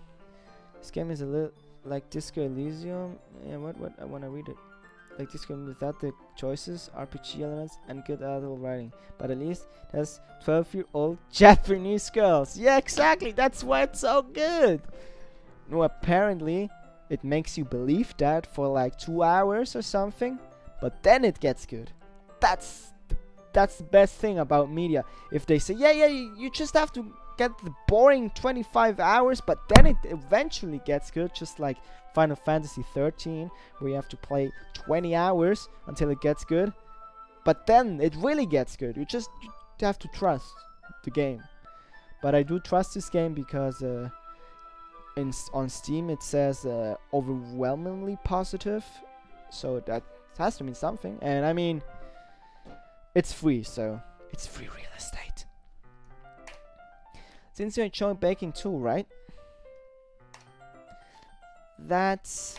Speaker 2: This game is a little like Disco Elysium. Yeah, what? I wanna read it. Like Disco without the choices, RPG elements, and good adult writing. But at least it has 12-year-old Japanese girls. Yeah, exactly. That's why it's so good. No, apparently it makes you believe that for like 2 hours or something, but then it gets good. That's the best thing about media. If they say, yeah, you just have to get the boring 25 hours, but then it eventually gets good, just like Final Fantasy 13, where you have to play 20 hours until it gets good, but then it really gets good. You have to trust the game. But I do trust this game because on Steam it says overwhelmingly positive, so that has to mean something. And I mean, it's free, so it's free real estate. Since you're enjoying baking too, right? That's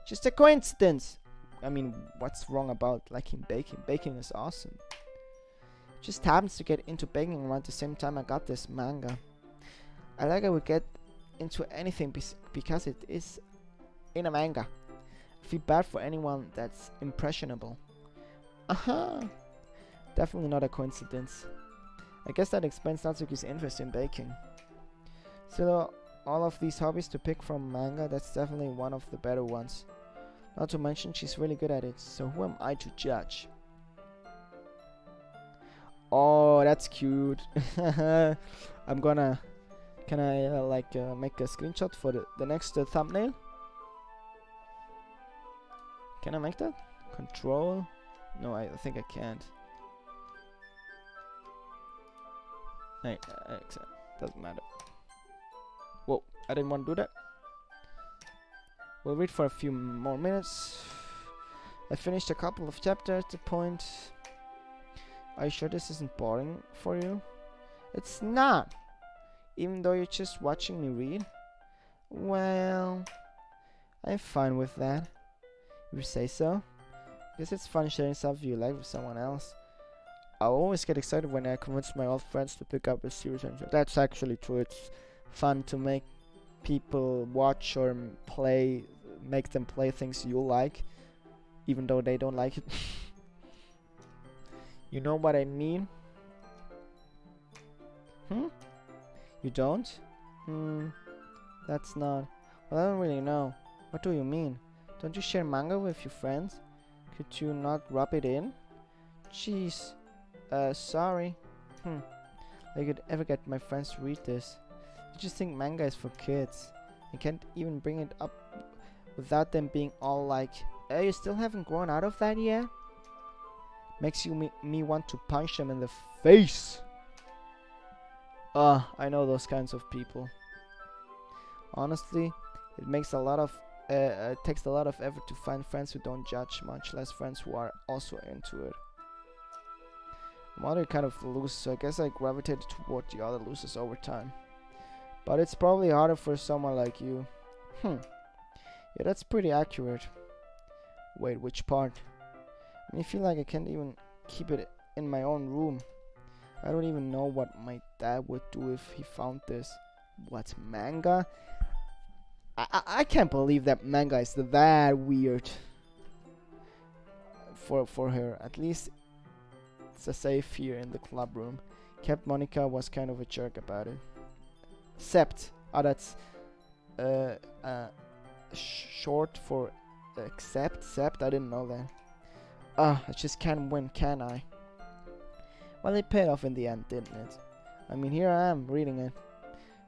Speaker 2: just a coincidence. I mean, what's wrong about liking baking? Baking is awesome. Just happens to get into baking around the same time I got this manga. I would get into anything because it is in a manga. I feel bad for anyone that's impressionable. Definitely not a coincidence. I guess that explains Natsuki's interest in baking. Still, all of these hobbies to pick from manga, that's definitely one of the better ones. Not to mention she's really good at it, so who am I to judge? Oh, that's cute. I'm gonna... Can I make a screenshot for the next thumbnail? Can I make that? Control? No, I think I can't. Doesn't matter. Whoa, I didn't want to do that. We'll read for a few more minutes. I finished a couple of chapters at the point. Are you sure this isn't boring for you? It's not. Even though you're just watching me read? Well, I'm fine with that. If you say so. Guess it's fun sharing something you like with someone else. I always get excited when I convince my old friends to pick up a series. That's actually true. It's fun to make people watch or make them play things you like, even though they don't like it. You know what I mean? You don't? That's not... Well, I don't really know. What do you mean? Don't you share manga with your friends? Could you not rub it in? Jeez. Sorry. I could ever get my friends to read this. I just think manga is for kids. I can't even bring it up without them being all like, you still haven't grown out of that yet? Makes me want to punch them in the face. I know those kinds of people. Honestly, it takes a lot of effort to find friends who don't judge, much less friends who are also into it. I'm already kind of loose, so I guess I gravitated toward the other losers over time. But it's probably harder for someone like you. Yeah, that's pretty accurate. Wait, which part? I feel like I can't even keep it in my own room. I don't even know what my dad would do if he found this. What's manga? I can't believe that manga is that weird. For her, at least it's a safe here in the club room. Kept Monica was kind of a jerk about it. Sept. That's short for accept. Sept. I didn't know that. I just can't win, can I? Well, it paid off in the end, didn't it? I mean, here I am reading it.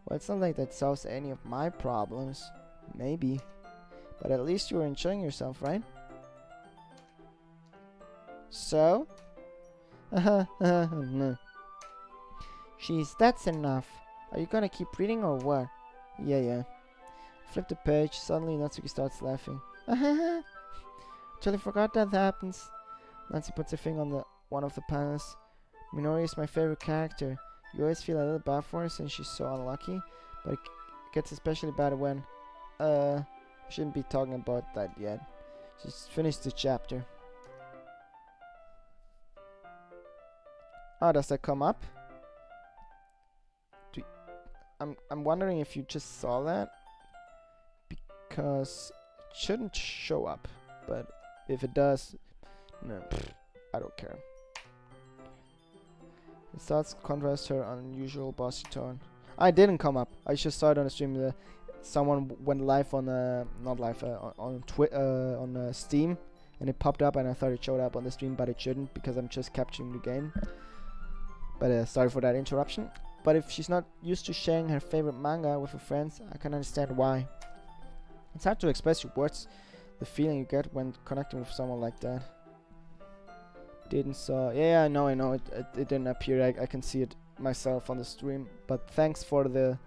Speaker 2: Well, it's not like that solves any of my problems. Maybe. But at least you're enjoying yourself, right? So? No. Jeez, that's enough. Are you gonna keep reading or what? Yeah. Flip the page. Suddenly Natsuki starts laughing. Totally forgot that happens. Nancy puts her finger on one of the panels. Minori is my favorite character. You always feel a little bad for her since she's so unlucky, but it gets especially bad when... shouldn't be talking about that yet. Just finished the chapter. Oh, does that come up? I'm wondering if you just saw that, because it shouldn't show up, but if it does, no, I don't care. It starts to contrast her unusual bossy tone. I didn't come up. I just saw it on the stream. Someone went live on not live on Steam, and it popped up, and I thought it showed up on the stream, but it shouldn't because I'm just capturing the game. But sorry for that interruption. But if she's not used to sharing her favorite manga with her friends, I can understand why. It's hard to express with words the feeling you get when connecting with someone like that. Didn't saw. Yeah, I know. It didn't appear. I can see it myself on the stream. But thanks for the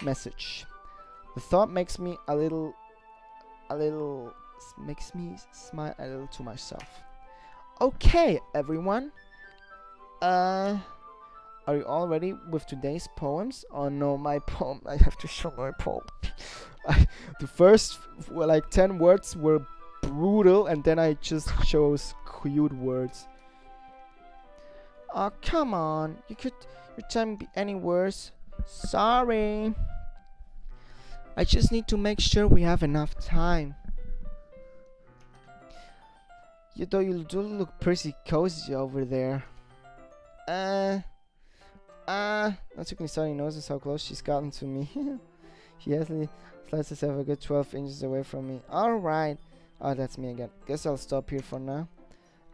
Speaker 2: message. The thought makes me makes me smile a little to myself. Okay, everyone. Are you all ready with today's poems? Oh no, my poem. I have to show my poem. The first 10 words were brutal, and then I just chose cute words. Oh, come on. Your time be any worse. Sorry. I just need to make sure we have enough time. You do look pretty cozy over there. Natsuki suddenly notices how close she's gotten to me. She hastily slides herself a good 12 inches away from me. Alright. Oh, that's me again. Guess I'll stop here for now.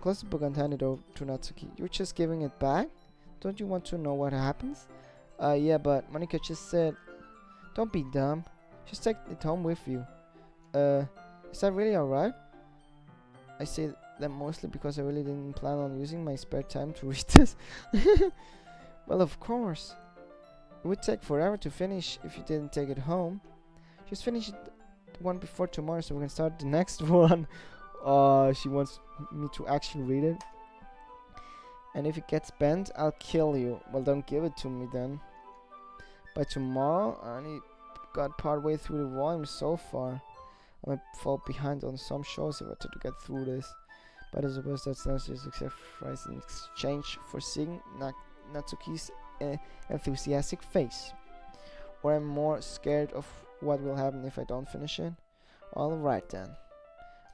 Speaker 2: Close the book and hand it over to Natsuki. You're just giving it back? Don't you want to know what happens? Yeah, but Monika just said... Don't be dumb. Just take it home with you. Is that really alright? I say that mostly because I really didn't plan on using my spare time to read this. Well, of course. It would take forever to finish if you didn't take it home. Just finish it the one before tomorrow so we can start the next one. She wants me to actually read it. And if it gets bent, I'll kill you. Well, don't give it to me then. By tomorrow, I only got part way through the volume so far. I might fall behind on some shows if I try to get through this. But I suppose that's not just a sacrifice in exchange for seeing Natsuki's enthusiastic face. Or I'm more scared of what will happen if I don't finish it. Alright then.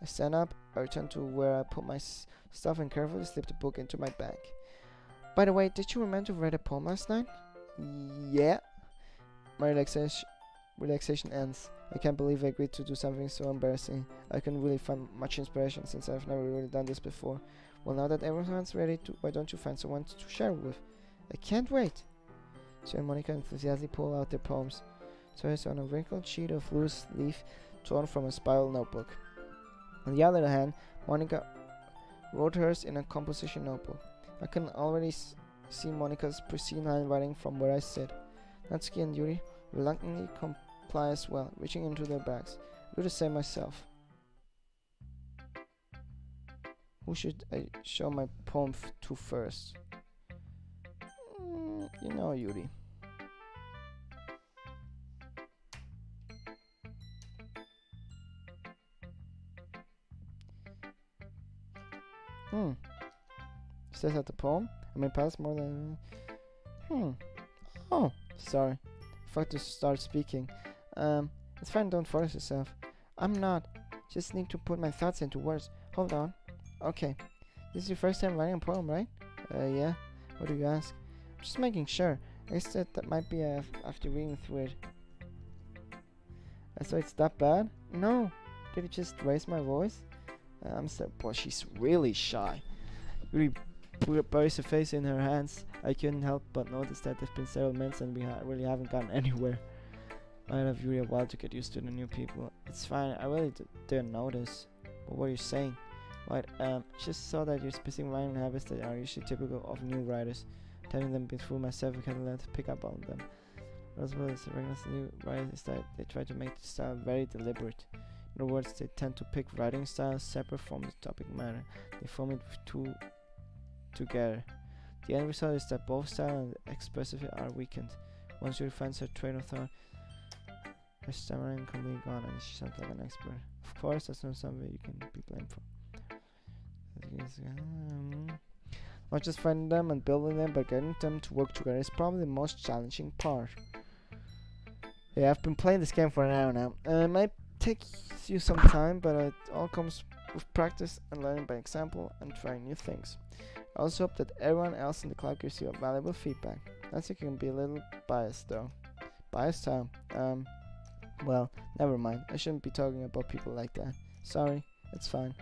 Speaker 2: I stand up, I return to where I put my stuff and carefully slip the book into my bag. By the way, did you remember to read a poem last night? Yeah. My relaxation ends. I can't believe I agreed to do something so embarrassing. I couldn't really find much inspiration since I've never really done this before. Well, now that everyone's ready, why don't you find someone to share with? I can't wait. So and Monika enthusiastically pull out their poems. So it's on a wrinkled sheet of loose leaf torn from a spiral notebook. On the other hand, Monika wrote hers in a composition notebook. I can already see Monika's pristine handwriting from where I sit. Natsuki and Yuri reluctantly comply as well, reaching into their bags. Do the same myself. Who should I show my poem to first? You know, Yuri. Says that the poem? I may pass more than... Oh, sorry. I forgot to start speaking. It's fine, don't force yourself. I'm not. Just need to put my thoughts into words. Hold on. Okay. This is your first time writing a poem, right? Yeah. What do you ask? I'm just making sure. I guess that might be after reading through it. So it's that bad? No. Did it just raise my voice? I'm so... Boy, she's really shy. Really buries her face in her hands. I couldn't help but notice that it's been several minutes and we really haven't gotten anywhere. Might have you a while to get used to the new people. It's fine, I really didn't notice. What were you saying? Right, just saw that you're specific writing habits that are usually typical of new writers. Telling them through myself, I can learn to pick up on them. As well as the regular new writers is that they try to make the style very deliberate. In other words, they tend to pick writing styles separate from the topic matter. They form it with two together. The end result is that both style and expressive are weakened. Once you refine her train of thought, her stammering can be gone and she sounds like an expert. Of course, that's not something you can be blamed for. Not just finding them and building them, but getting them to work together is probably the most challenging part. Yeah, I've been playing this game for an hour now. It might take you some time, but it all comes with practice and learning by example and trying new things. I also hope that everyone else in the club gives you a valuable feedback. I think you can be a little biased though. Biased how? Well, never mind. I shouldn't be talking about people like that. Sorry, it's fine.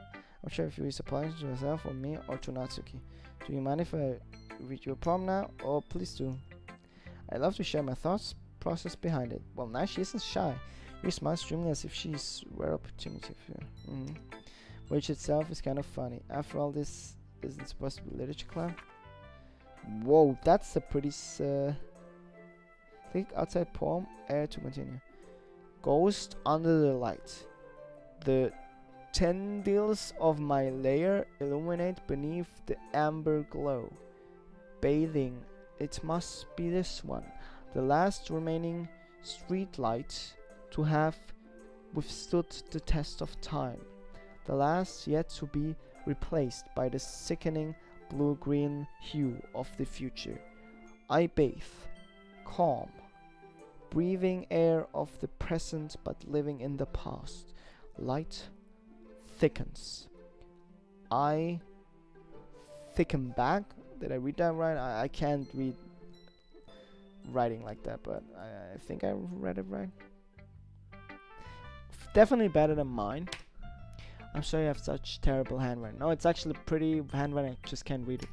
Speaker 2: I'm sure if you read apologies to yourself or me or to Natsuki. Do you mind if I read your poem now? Oh, please do. I love to share my thoughts process behind it. Well, now she isn't shy. You smile extremely as if she's rare opportunity for you. Which itself is kind of funny. After all, this isn't supposed to be literature club. Whoa, that's a pretty click outside poem. Air to continue. Ghost under the light. The tendrils of my lair illuminate beneath the amber glow. Bathing, it must be this one, the last remaining street light to have withstood the test of time, the last yet to be replaced by the sickening blue-green hue of the future. I bathe, calm, breathing air of the present but living in the past. Light thickens. I thicken back. Did I read that right? I can't read writing like that, but I think I read it right. Definitely better than mine. I'm sorry I have such terrible handwriting. No, it's actually pretty handwriting. I just can't read it.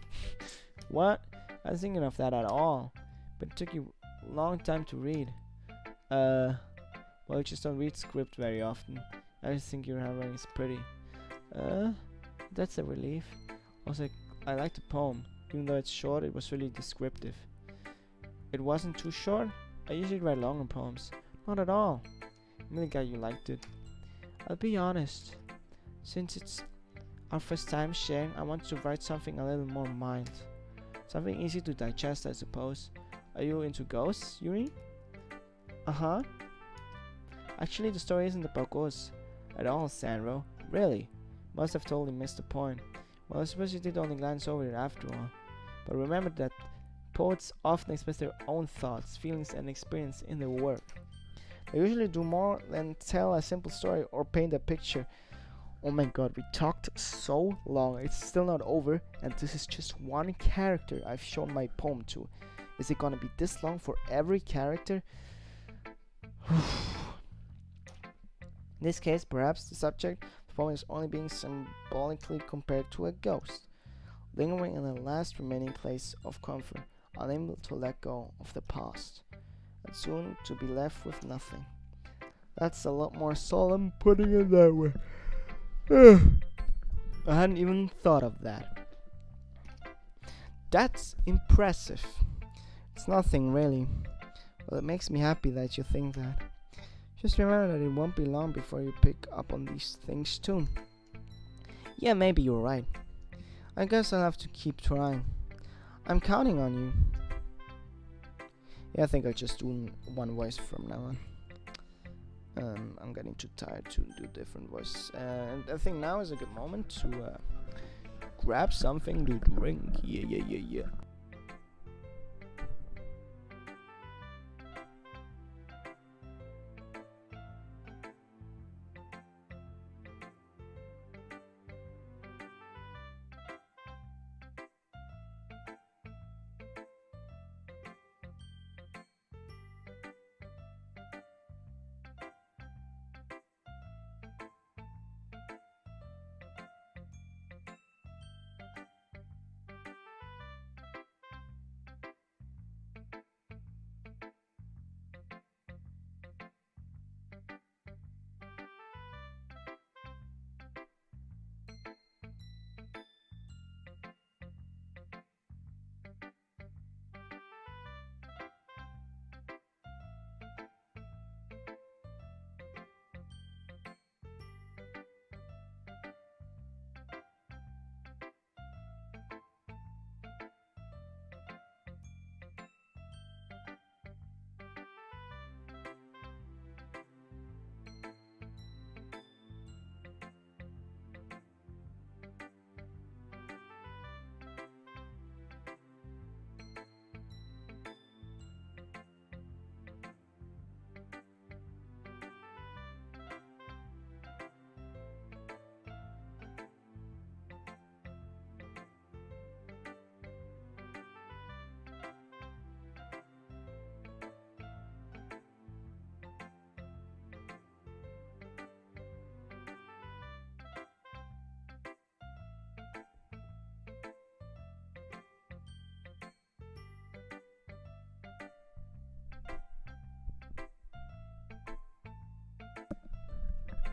Speaker 2: What? I was thinking of that at all. But it took you a long time to read. Well, you just don't read script very often. I just think your handwriting is pretty. That's a relief. Also, I like the poem. Even though it's short, it was really descriptive. It wasn't too short. I usually write longer poems. Not at all. I'm really glad you liked it. I'll be honest. Since it's our first time sharing, I want to write something a little more mild. Something easy to digest, I suppose. Are you into ghosts, Yuri? Uh-huh. Actually, the story isn't about ghosts at all, Sandro. Really? Must have totally missed the point. Well, I suppose you did only glance over it after all. But remember that poets often express their own thoughts, feelings, and experience in their work. They usually do more than tell a simple story or paint a picture. Oh my god, we talked so long. It's still not over, and this is just one character I've shown my poem to. Is it gonna be this long for every character? In this case, perhaps the subject of the poem is only being symbolically compared to a ghost, lingering in the last remaining place of comfort, unable to let go of the past, and soon to be left with nothing. That's a lot more solemn putting it that way. I hadn't even thought of that. That's impressive. It's nothing really. Well, it makes me happy that you think that. Just remember that it won't be long before you pick up on these things too. Yeah, maybe you're right. I guess I'll have to keep trying. I'm counting on you. Yeah, I think I'll just do one voice from now on. I'm getting too tired to do different voices. And I think now is a good moment to grab something to drink. Yeah.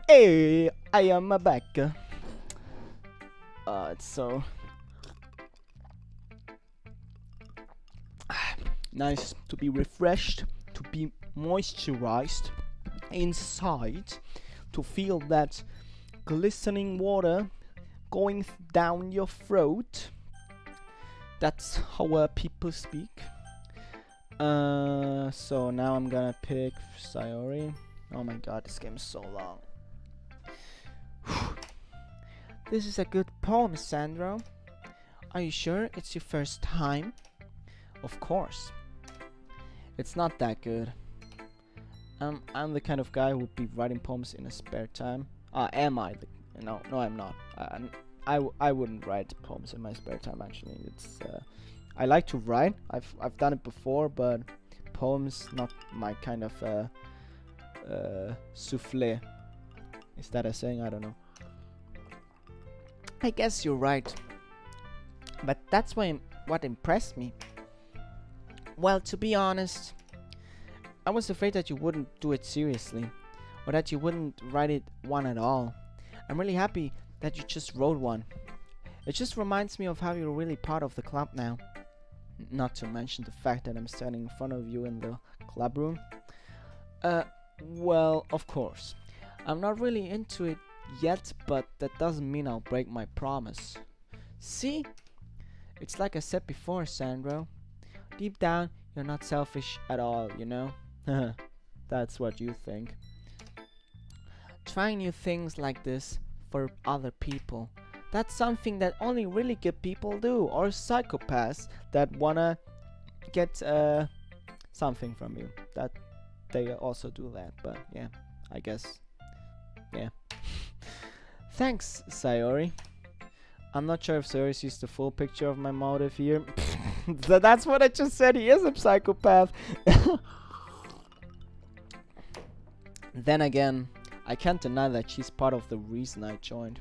Speaker 1: Hey, I am back. It's so nice to be refreshed, to be moisturized inside, to feel that glistening water going down your throat. That's how people speak. So now I'm gonna pick Sayori. Oh my god, this game is so long. This is a good poem, Sandro. Are you sure it's your first time? Of course. It's not that good. I'm the kind of guy who would be writing poems in a spare time. Am I? No, I'm not. I wouldn't write poems in my spare time. Actually, it's I like to write. I've done it before, but poems not my kind of souffle. Is that a saying? I don't know. I guess you're right. But that's what impressed me. Well, to be honest, I was afraid that you wouldn't do it seriously, or that you wouldn't write one at all. I'm really happy that you just wrote one. It just reminds me of how you're really part of the club now. Not to mention the fact that I'm standing in front of you in the club room. Well, of course. I'm not really into it yet, but that doesn't mean I'll break my promise. See? It's like I said before, Sandro. Deep down, you're not selfish at all, you know? That's what you think. Trying new things like this for other people. That's something that only really good people do, or psychopaths that wanna get something from you. That they also do that, but yeah, I guess. Yeah. Thanks, Sayori. I'm not sure if Sayori sees the full picture of my motive here. That's what I just said, he is a psychopath. Then again, I can't deny that she's part of the reason I joined.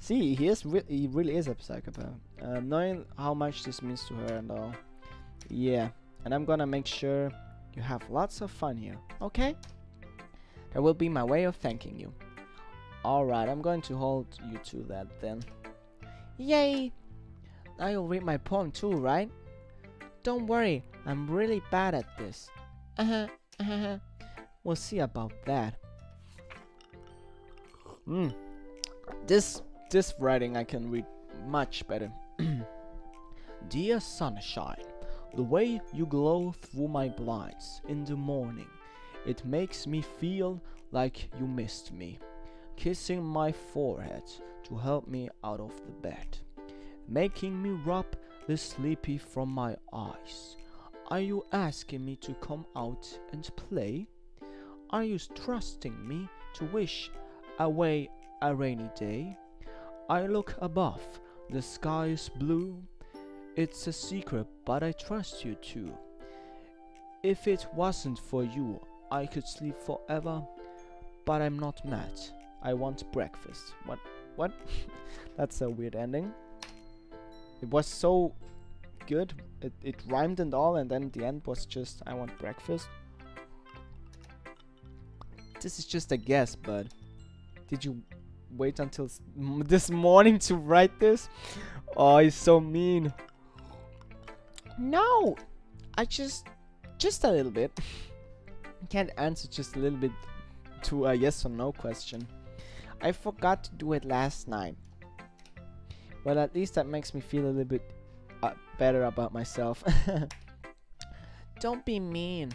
Speaker 1: See, he really is a psychopath. Knowing how much this means to her and all. Yeah, and I'm gonna make sure you have lots of fun here, okay? That will be my way of thanking you. Alright, I'm going to hold you to that then. Yay! Now you'll read my poem too, right? Don't worry, I'm really bad at this. We'll see about that. This writing I can read much better. Dear sunshine, the way you glow through my blinds in the morning, it makes me feel like you missed me. Kissing my forehead to help me out of the bed, making me rub the sleepy from my eyes. Are you asking me to come out and play? Are you trusting me to wish away a rainy day? I look above, the sky is blue. It's a secret, but I trust you too. If it wasn't for you, I could sleep forever, but I'm not mad. I want breakfast. What? That's a weird ending. It was so good. It rhymed and all, and then the end was just, I want breakfast. This is just a guess, but did you wait until this morning to write this? Oh, he's so mean. No, I just a little bit. I can't answer just a little bit to a yes or no question. I forgot to do it last night. Well, at least that makes me feel a little bit better about myself. Don't be mean.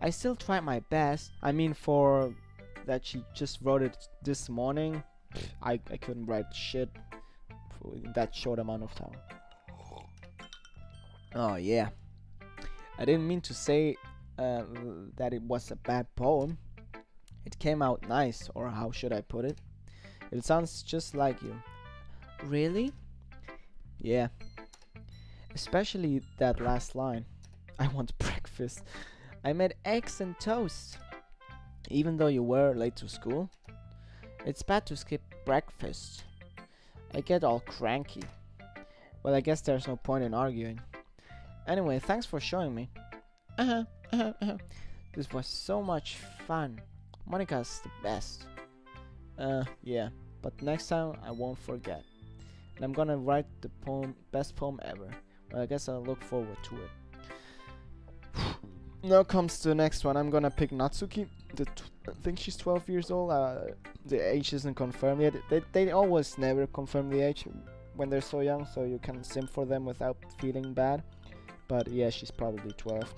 Speaker 1: I still tried my best. I mean, for that she just wrote it this morning, I couldn't write shit for that short amount of time. Oh yeah. I didn't mean to say that it was a bad poem. It came out nice, or how should I put it? It sounds just like you. Really? Yeah. Especially that last line. I want breakfast. I made eggs and toast. Even though you were late to school. It's bad to skip breakfast. I get all cranky. Well, I guess there's no point in arguing. Anyway, thanks for showing me. This was so much fun. Monica's the best. Yeah, but next time I won't forget. And I'm gonna write the best poem ever. Well, I guess I'll look forward to it. Now comes the next one. I'm gonna pick Natsuki. I think she's 12 years old. The age isn't confirmed yet. They always never confirm the age when they're so young, so you can simp for them without feeling bad. But yeah, she's probably 12.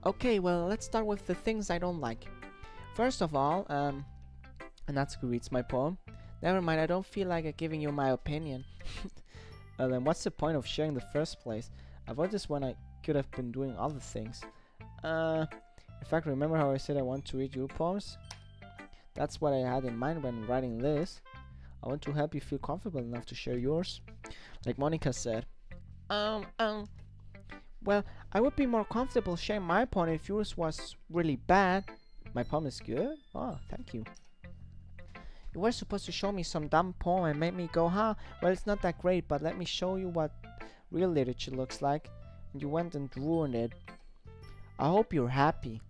Speaker 1: Okay, well, let's start with the things I don't like. First of all, Natsuki reads my poem. Never mind, I don't feel like giving you my opinion. Then what's the point of sharing in the first place? I wrote this when I could have been doing other things. In fact, remember how I said I want to read your poems? That's what I had in mind when writing this. I want to help you feel comfortable enough to share yours. Like Monica said. Well, I would be more comfortable sharing my poem if yours was really bad. My poem is good? Oh, thank you. You were supposed to show me some dumb poem and make me go, huh? Well, it's not that great, but let me show you what real literature looks like. And you went and ruined it. I hope you're happy.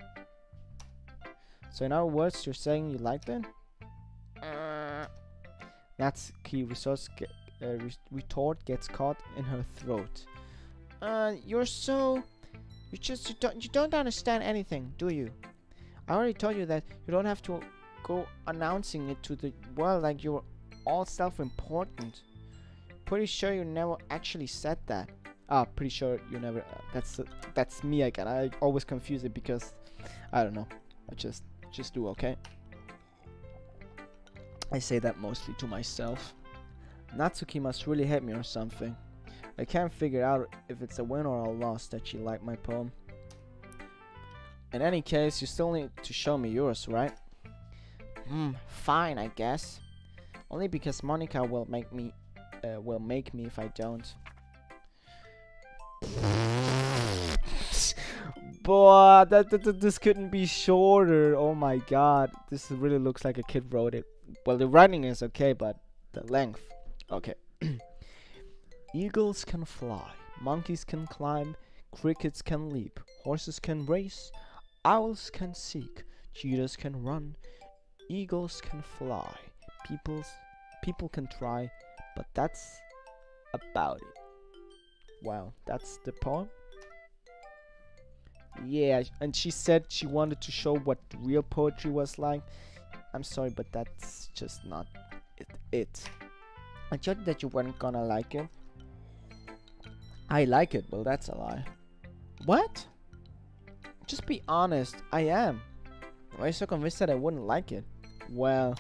Speaker 1: So in other words, you're saying you liked it? Natsuki retort gets caught in her throat. You don't understand anything, do you? I already told you that you don't have to go announcing it to the world like you're all self-important. Pretty sure you never actually said that. Pretty sure you never. That's me again. I always confuse it because I don't know. I just do, okay. I say that mostly to myself. Natsuki must really hate me or something. I can't figure out if it's a win or a loss that she liked my poem. In any case, you still need to show me yours, right? Fine, I guess. Only because Monica will make me if I don't. Boy, this couldn't be shorter. Oh my god, this really looks like a kid wrote it. Well, the writing is okay, but the length. Okay. Eagles can fly, monkeys can climb, crickets can leap, horses can race, owls can seek, cheetahs can run, eagles can fly, people can try, but that's about it. Wow, that's the poem? Yeah, and she said she wanted to show what real poetry was like. I'm sorry, but that's just not it. I thought that you weren't gonna like it. I like it, well, that's a lie. What? Just be honest, I am. Why are you so convinced that I wouldn't like it? Well,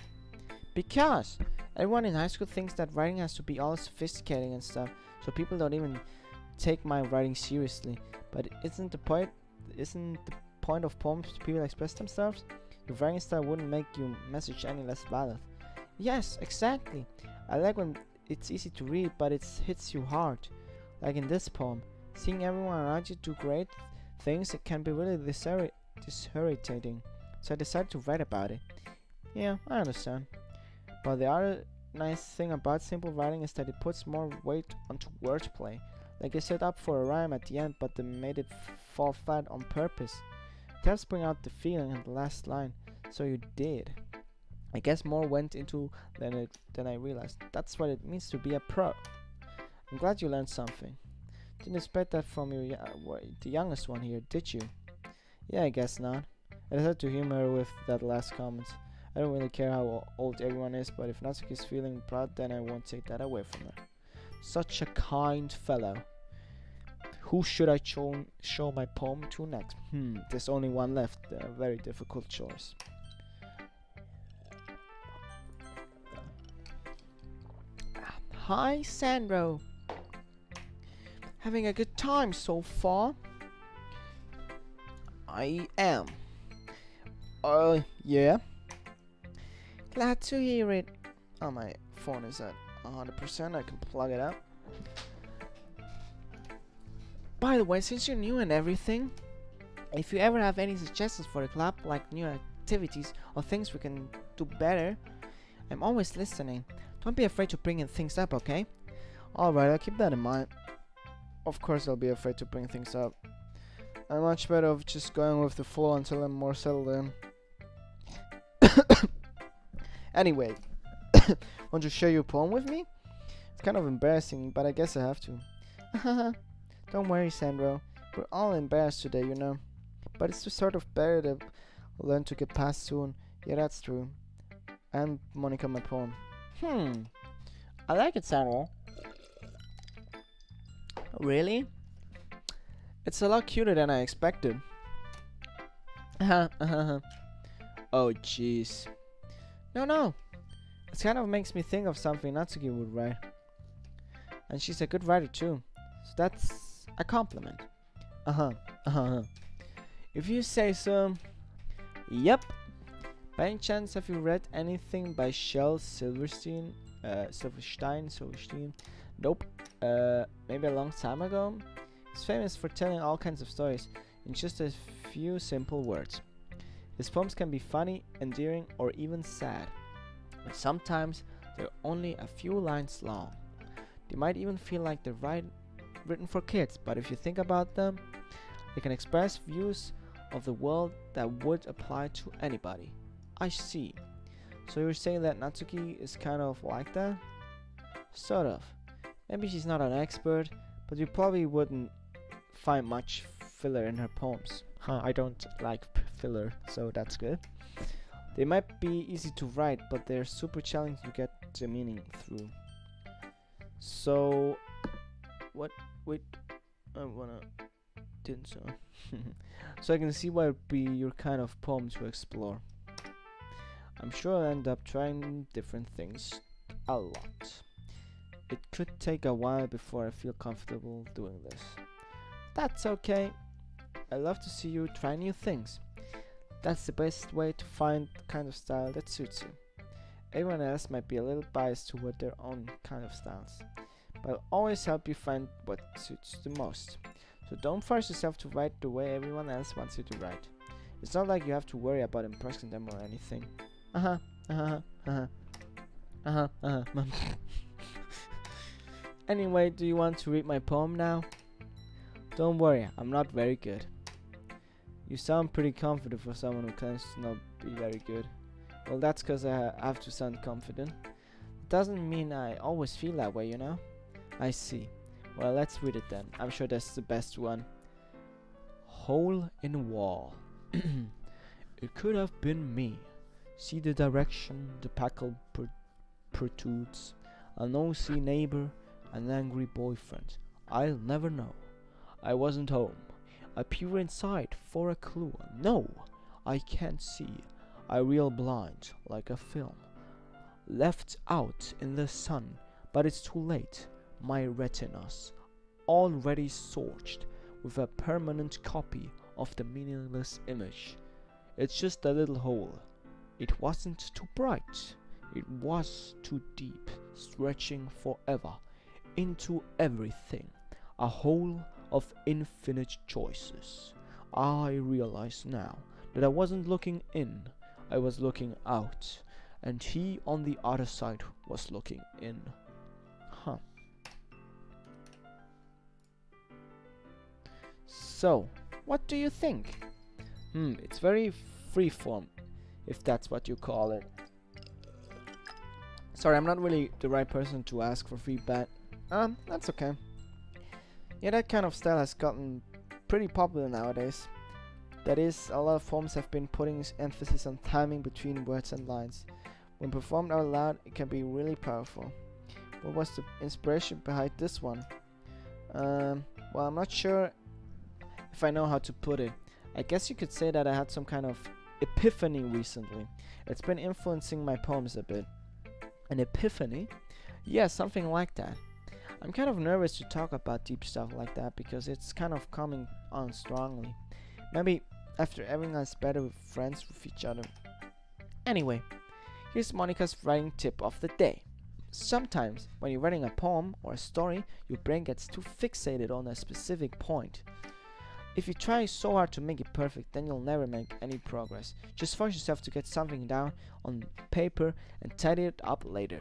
Speaker 1: because everyone in high school thinks that writing has to be all sophisticated and stuff, so people don't even take my writing seriously. But isn't the point of poems to people express themselves? Your writing style wouldn't make your message any less valid. Yes, exactly. I like when it's easy to read, but it hits you hard. Like in this poem, seeing everyone around you do great things, it can be really disorientating. So I decided to write about it. Yeah, I understand. But the other nice thing about simple writing is that it puts more weight onto wordplay. Like I set up for a rhyme at the end, but they made it fall flat on purpose. It helps bring out the feeling in the last line. So you did. I guess more went into than I realized. That's what it means to be a pro. I'm glad you learned something. Didn't expect that from the youngest one here, did you? Yeah, I guess not. I decided to humor her with that last comment. I don't really care how old everyone is, but if Natsuki's feeling proud, then I won't take that away from her. Such a kind fellow. Who should I show my poem to next? There's only one left. A very difficult choice. Hi, Sandro. Having a good time so far? I am. Yeah. Glad to hear it. Oh, my phone is at 100%. I can plug it up. By the way, since you're new and everything, if you ever have any suggestions for the club, like new activities or things we can do better, I'm always listening. Don't be afraid to bring in things up, okay? Alright, I'll keep that in mind.
Speaker 2: of course I'll be afraid to bring things up. I'm much better of just going with the flow until I'm more settled in. Anyway, want to share your poem with me? It's kind of embarrassing, but I guess I have to. Don't worry, Sandro. We're all embarrassed today, you know. But it's just sort of better to learn to get past soon. Yeah, that's true. And Monica, my poem.
Speaker 1: I like it, Sandro. Really? It's a lot cuter than I expected. Oh, jeez. No. It kind of makes me think of something Natsuki would write. And she's a good writer too. So that's a compliment. If you say so. Yep. By any chance, have you read anything by Shel Silverstein? Silverstein? Nope. Maybe a long time ago? He's famous for telling all kinds of stories in just a few simple words. His poems can be funny, endearing, or even sad. But sometimes they're only a few lines long. They might even feel like they're written for kids, but if you think about them, they can express views of the world that would apply to anybody. I see. So you're saying that Natsuki is kind of like that? Sort of. Maybe she's not an expert, but you probably wouldn't find much filler in her poems. I don't like filler, so that's good. They might be easy to write, but they're super challenging to get the meaning through. So, what? Wait, I wanna didn't so. So I can see why it'd be your kind of poem to explore. I'm sure I'll end up trying different things a lot. It could take a while before I feel comfortable doing this. That's okay. I love to see you try new things. That's the best way to find the kind of style that suits you. Everyone else might be a little biased toward their own kind of styles, but I'll always help you find what suits you the most. So don't force yourself to write the way everyone else wants you to write. It's not like you have to worry about impressing them or anything. Anyway, do you want to read my poem now? Don't worry, I'm not very good. You sound pretty confident for someone who claims to not be very good. Well, that's because I have to sound confident. It doesn't mean I always feel that way, you know? I see. Well, let's read it then. I'm sure that's the best one. Hole in wall. It could have been me. See the direction the packle protrudes. A nosy neighbor, an angry boyfriend. I'll never know. I wasn't home. I peer inside for a clue. No, I can't see. I reel blind like a film. Left out in the sun, but it's too late. My retinas already scorched with a permanent copy of the meaningless image. It's just a little hole. It wasn't too bright. It was too deep, stretching forever into everything. A hole of infinite choices. I realize now that I wasn't looking in, I was looking out, and he on the other side was looking in. So, what do you think? It's very freeform, if that's what you call it. Sorry, I'm not really the right person to ask for feedback. That's okay. Yeah, that kind of style has gotten pretty popular nowadays. That is, a lot of poems have been putting emphasis on timing between words and lines. When performed out loud, it can be really powerful. What was the inspiration behind this one? Well, I'm not sure if I know how to put it. I guess you could say that I had some kind of epiphany recently. It's been influencing my poems a bit. An epiphany? Yeah, something like that. I'm kind of nervous to talk about deep stuff like that because it's kind of coming on strongly. Maybe after everyone's better with friends with each other. Anyway, here's Monica's writing tip of the day. Sometimes when you're writing a poem or a story, your brain gets too fixated on a specific point. If you try so hard to make it perfect, then you'll never make any progress. Just force yourself to get something down on paper and tidy it up later.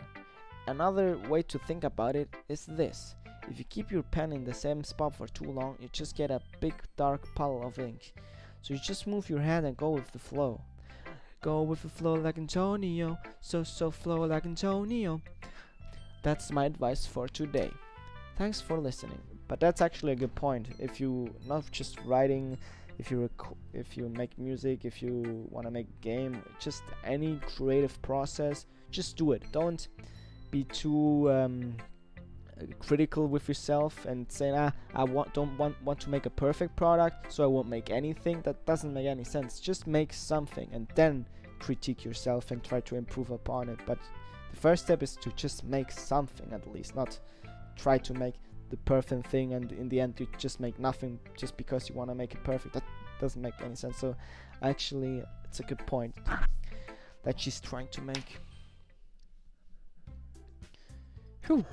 Speaker 1: Another way to think about it is this.
Speaker 2: If you keep your pen in the same spot for too long, you just get a big dark puddle of ink. So you just move your hand and go with the flow. Go with the flow like Antonio, so flow like Antonio. That's my advice for today. Thanks for listening. But that's actually a good point. If you not just writing, if you make music, if you want to make a game, just any creative process, just do it. Don't be too critical with yourself and say, I don't want to make a perfect product, so I won't make anything. That doesn't make any sense. Just make something and then critique yourself and try to improve upon it. But the first step is to just make something, at least, not try to make the perfect thing and in the end you just make nothing just because you want to make it perfect. That doesn't make any sense. So actually it's a good point that she's trying to make. Whew.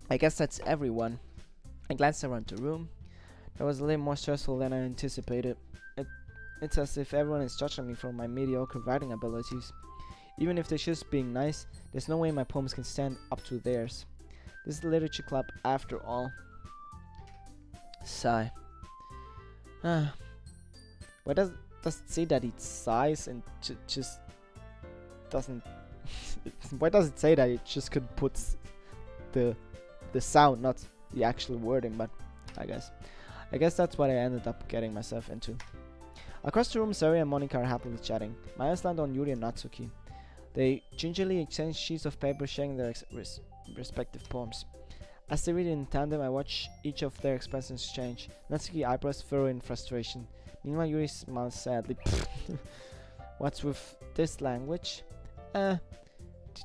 Speaker 2: I guess that's everyone. I glanced around the room. That was a little more stressful than I anticipated. It's as if everyone is judging me for my mediocre writing abilities. Even if they're just being nice, there's no way my poems can stand up to theirs. This is the literature club after all. Sigh. Why does it say that it sighs and just doesn't? Why does it say that? It just could put the sound, not the actual wording. But I guess that's what I ended up getting myself into. Across the room, Sari and Monica are happily chatting. My eyes land on Yuri and Natsuki. They gingerly exchange sheets of paper, sharing their respective poems. As they read in tandem, I watch each of their expressions change. Natsuki eyebrows furrow in frustration. Meanwhile, Yuri smiles sadly. What's with this language? Did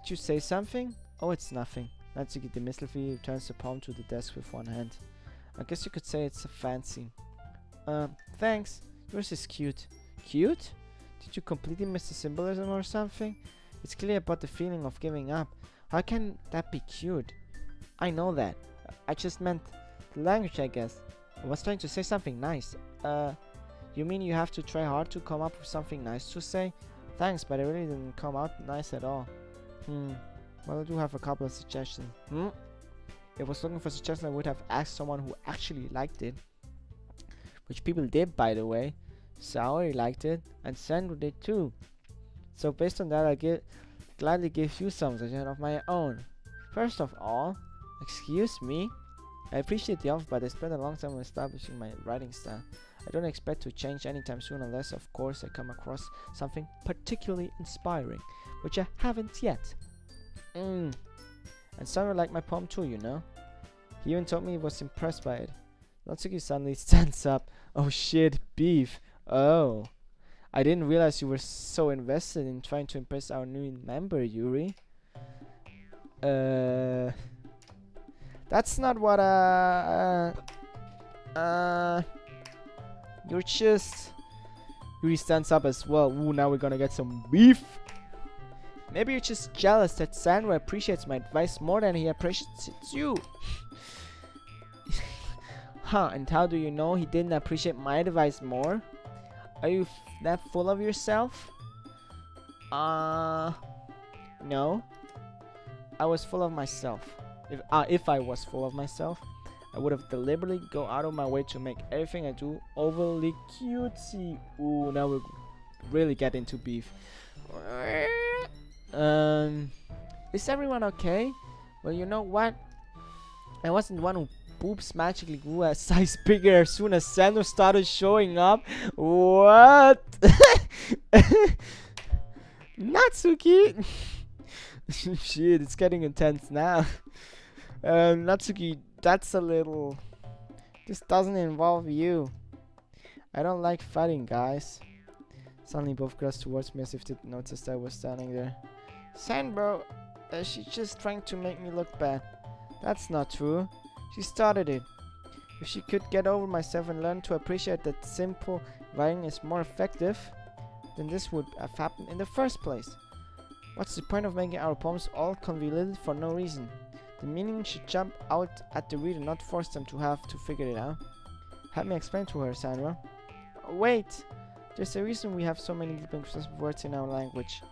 Speaker 2: you say something? Oh, it's nothing. Natsuki dismissively returns the poem to the desk with one hand. I guess you could say it's a fancy. Thanks. Yours is cute. Cute? Did you completely miss the symbolism or something? It's clear about the feeling of giving up. How can that be cute? I know that. I just meant the language, I guess. I was trying to say something nice. You mean you have to try hard to come up with something nice to say? Thanks, but it really didn't come out nice at all. Well, I do have a couple of suggestions. If I was looking for suggestions, I would have asked someone who actually liked it. Which people did, by the way. Saori liked it, and Sandro did too. So based on that, I'll gladly give you some suggestions of my own. First of all, excuse me. I appreciate the offer, but I spent a long time establishing my writing style. I don't expect to change anytime soon unless, of course, I come across something particularly inspiring, which I haven't yet. And Sandro liked my poem too, you know. He even told me he was impressed by it. Natsuki suddenly stands up. Oh shit, beef. Oh. I didn't realize you were so invested in trying to impress our new member, Yuri. That's not what you're just... Yuri stands up as well. Ooh, now we're gonna get some beef. Maybe you're just jealous that Sandro appreciates my advice more than he appreciates you. Huh, and how do you know he didn't appreciate my advice more? Are you that full of yourself? No. I was full of myself. If I was full of myself, I would have deliberately go out of my way to make everything I do overly cutesy. Ooh, now we really get into beef. Is everyone okay? Well, you know what? I wasn't the one who boobs magically grew a size bigger as soon as Sandro started showing up. What? Natsuki! Shit, it's getting intense now. Natsuki, that's a little... This doesn't involve you. I don't like fighting, guys. Suddenly both girls towards me as if they noticed I was standing there. Sandro, she's just trying to make me look bad. That's not true. She started it. If she could get over myself and learn to appreciate that simple writing is more effective, then this would have happened in the first place. What's the point of making our poems all convoluted for no reason? The meaning should jump out at the reader, not force them to have to figure it out. Help me explain to her, Sandra. Wait! There's a reason we have so many deep and expressive words in our language.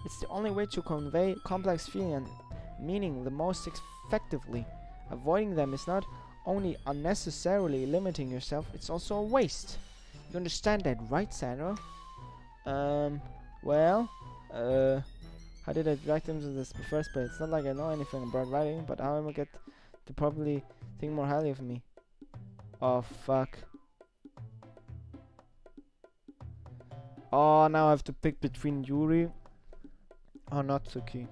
Speaker 2: It's the only way to convey complex feeling, and meaning the most effectively. Avoiding them is not only unnecessarily limiting yourself, it's also a waste. You understand that, right, Sandra? Well, how did I drag them to this in the first place? It's not like I know anything about writing, but how am I get to probably think more highly of me? Oh, fuck. Oh, now I have to pick between Yuri or Natsuki.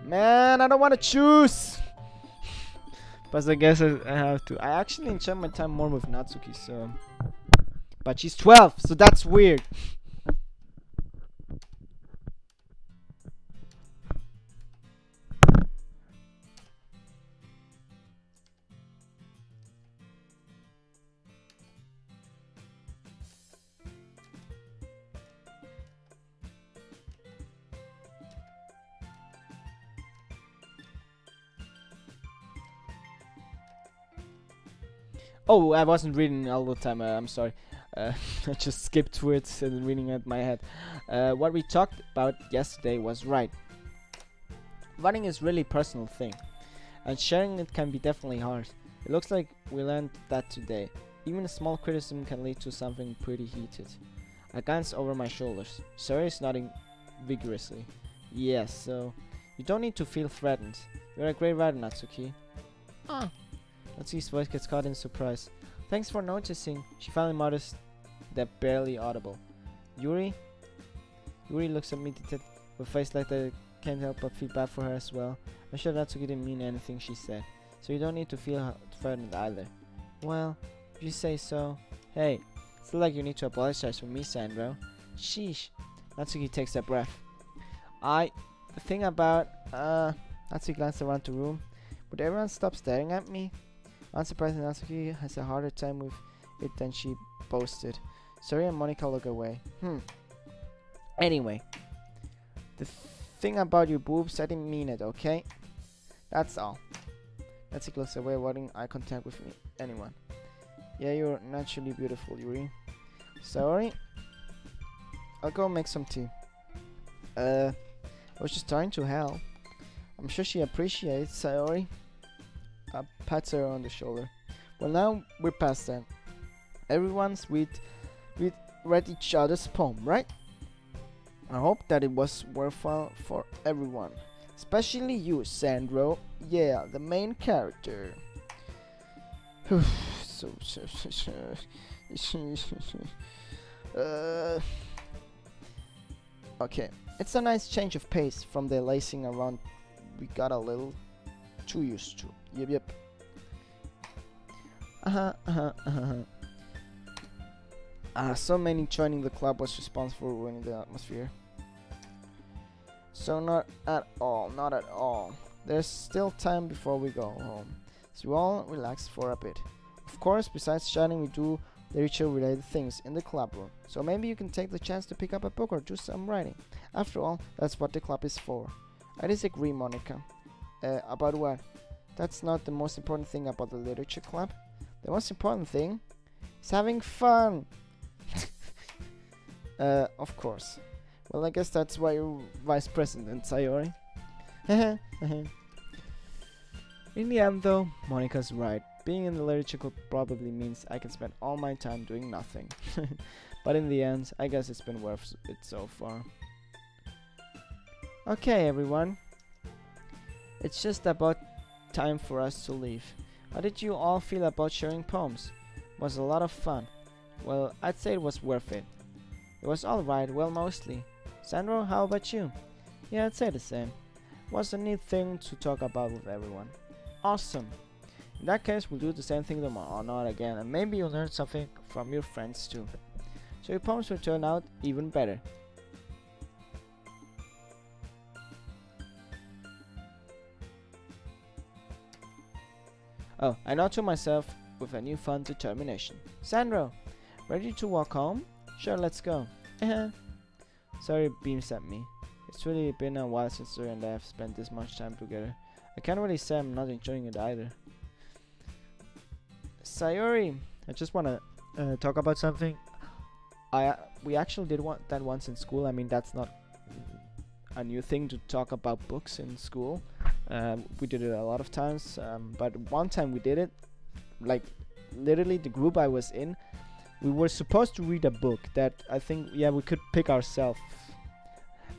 Speaker 2: Man, I don't want to choose. But I guess I have to. I actually enjoy my time more with Natsuki, so. But she's 12, so that's weird. Oh, I wasn't reading all the time. I'm sorry. I just skipped through it and reading it in my head. What we talked about yesterday was right. Running is really a personal thing, and sharing it can be definitely hard. It looks like we learned that today. Even a small criticism can lead to something pretty heated. I glance over my shoulders. Sari is nodding vigorously. Yes, so you don't need to feel threatened. You're a great writer, Natsuki. Ah. Natsuki's voice gets caught in surprise. Thanks for noticing. She finally mutters that barely audible. Yuri? Yuri looks at me with a face like that. I can't help but feel bad for her as well. I'm sure Natsuki didn't mean anything she said, so you don't need to feel threatened either. Well, if you say so. Hey, it's not like you need to apologize for me, Sandro. Sheesh. Natsuki takes a breath. The thing about, Natsuki glanced around the room. Would everyone stop staring at me? Unsurprisingly, Natsuki has a harder time with it than she boasted. Sari and Monika look away. Anyway, the thing about your boobs, I didn't mean it, okay? That's all. Natsuki looks away, avoiding eye contact with anyone. Yeah, you're naturally beautiful, Yuri. Sorry. I'll go make some tea. I was just trying to help. I'm sure she appreciates Sayori. Pats her on the shoulder. Well, now we're past that. Everyone's read each other's poem, right? I hope that it was worthwhile for everyone. Especially you, Sandro. Yeah, the main character. Okay, it's a nice change of pace from the lacing around we got a little too used to. Yep. So many joining the club was responsible for ruining the atmosphere. So not at all. There's still time before we go home, so we all relax for a bit. Of course, besides chatting, we do literature related things in the club room, so maybe you can take the chance to pick up a book or do some writing. After all, that's what the club is for. I disagree, Monika. About what? That's not the most important thing about the literature club. The most important thing is having fun. Of course. Well, I guess that's why you're vice president, Sayori. In the end, though, Monika's right. Being in the literature club probably means I can spend all my time doing nothing. But in the end, I guess it's been worth it so far. Okay, everyone. It's just about time for us to leave. How did you all feel about sharing poems? It was a lot of fun. Well, I'd say it was worth it. It was alright, well, mostly. Sandro, how about you? Yeah, I'd say the same. It was a neat thing to talk about with everyone. Awesome. In that case, we'll do the same thing tomorrow, or not again, and maybe you'll learn something from your friends too. So your poems will turn out even better. Oh, I nod to myself with a newfound determination. Sandro, ready to walk home? Sure, let's go. Sorry, beams at me. It's really been a while since Suri and I have spent this much time together. I can't really say I'm not enjoying it either. Sayori, I just want to talk about something. We actually did that once in school. I mean, that's not a new thing to talk about books in school. We did it a lot of times, but one time we did it, like literally the group I was in, we were supposed to read a book that I think we could pick ourselves,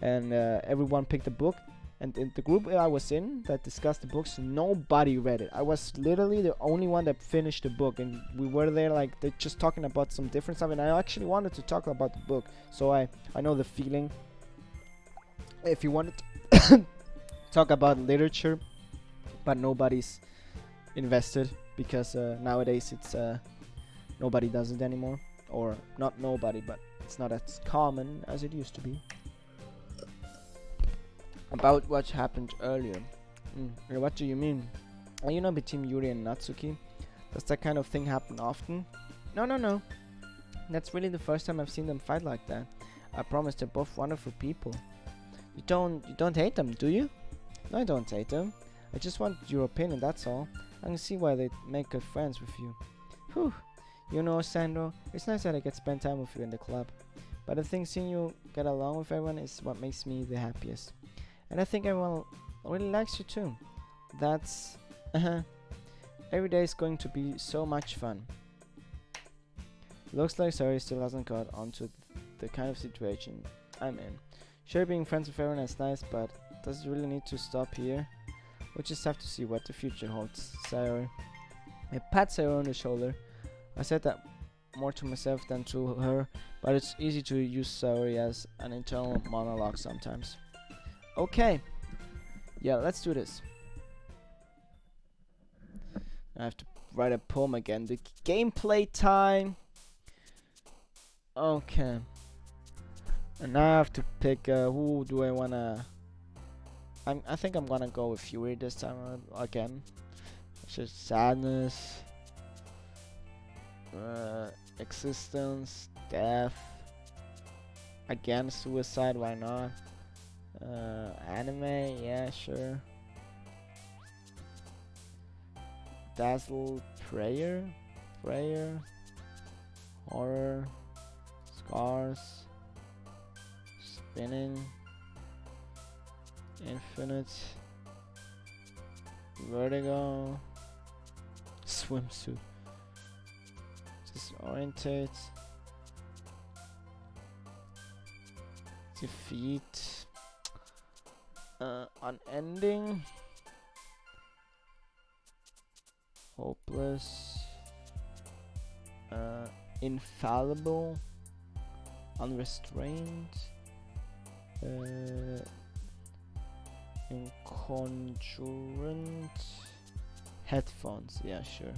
Speaker 2: and everyone picked a book. And in the group I was in that discussed the books, nobody read it. I was literally the only one that finished the book, and we were there like they're just talking about some different stuff. And I actually wanted to talk about the book, so I know the feeling. If you wanted to talk about literature, but nobody's invested because nowadays it's nobody does it anymore, or not nobody, but it's not as common as it used to be. About what happened earlier. What do you mean? You know, between Yuri and Natsuki, does that kind of thing happen often? No. That's really the first time I've seen them fight like that. I promise they're both wonderful people. You don't hate them, do you? No, I don't hate them. I just want your opinion, that's all. I can see why they make good friends with you. Whew. You know, Sandro, it's nice that I get spend time with you in the club. But I think seeing you get along with everyone is what makes me the happiest. And I think everyone really likes you too. That's... Every day is going to be so much fun. Looks like Sari still hasn't got onto the kind of situation I'm in. Sure, being friends with everyone is nice, but does it really need to stop here? We'll just have to see what the future holds, Sayori. I pat Sayori on the shoulder. I said that more to myself than to her, but it's easy to use Sayori as an internal monologue sometimes. Okay. Yeah, let's do this. I have to write a poem again. The gameplay time. Okay. And now I have to pick who do I wanna... I think I'm gonna go with Yuri this time again. It's just sadness, existence, death. Again, suicide, why not? Anime, yeah, sure. Dazzle, prayer, horror, scars, spinning, infinite, vertigo, swimsuit, disorientate, defeat, unending, hopeless, infallible, unrestrained, inconjurant, headphones, yeah, sure,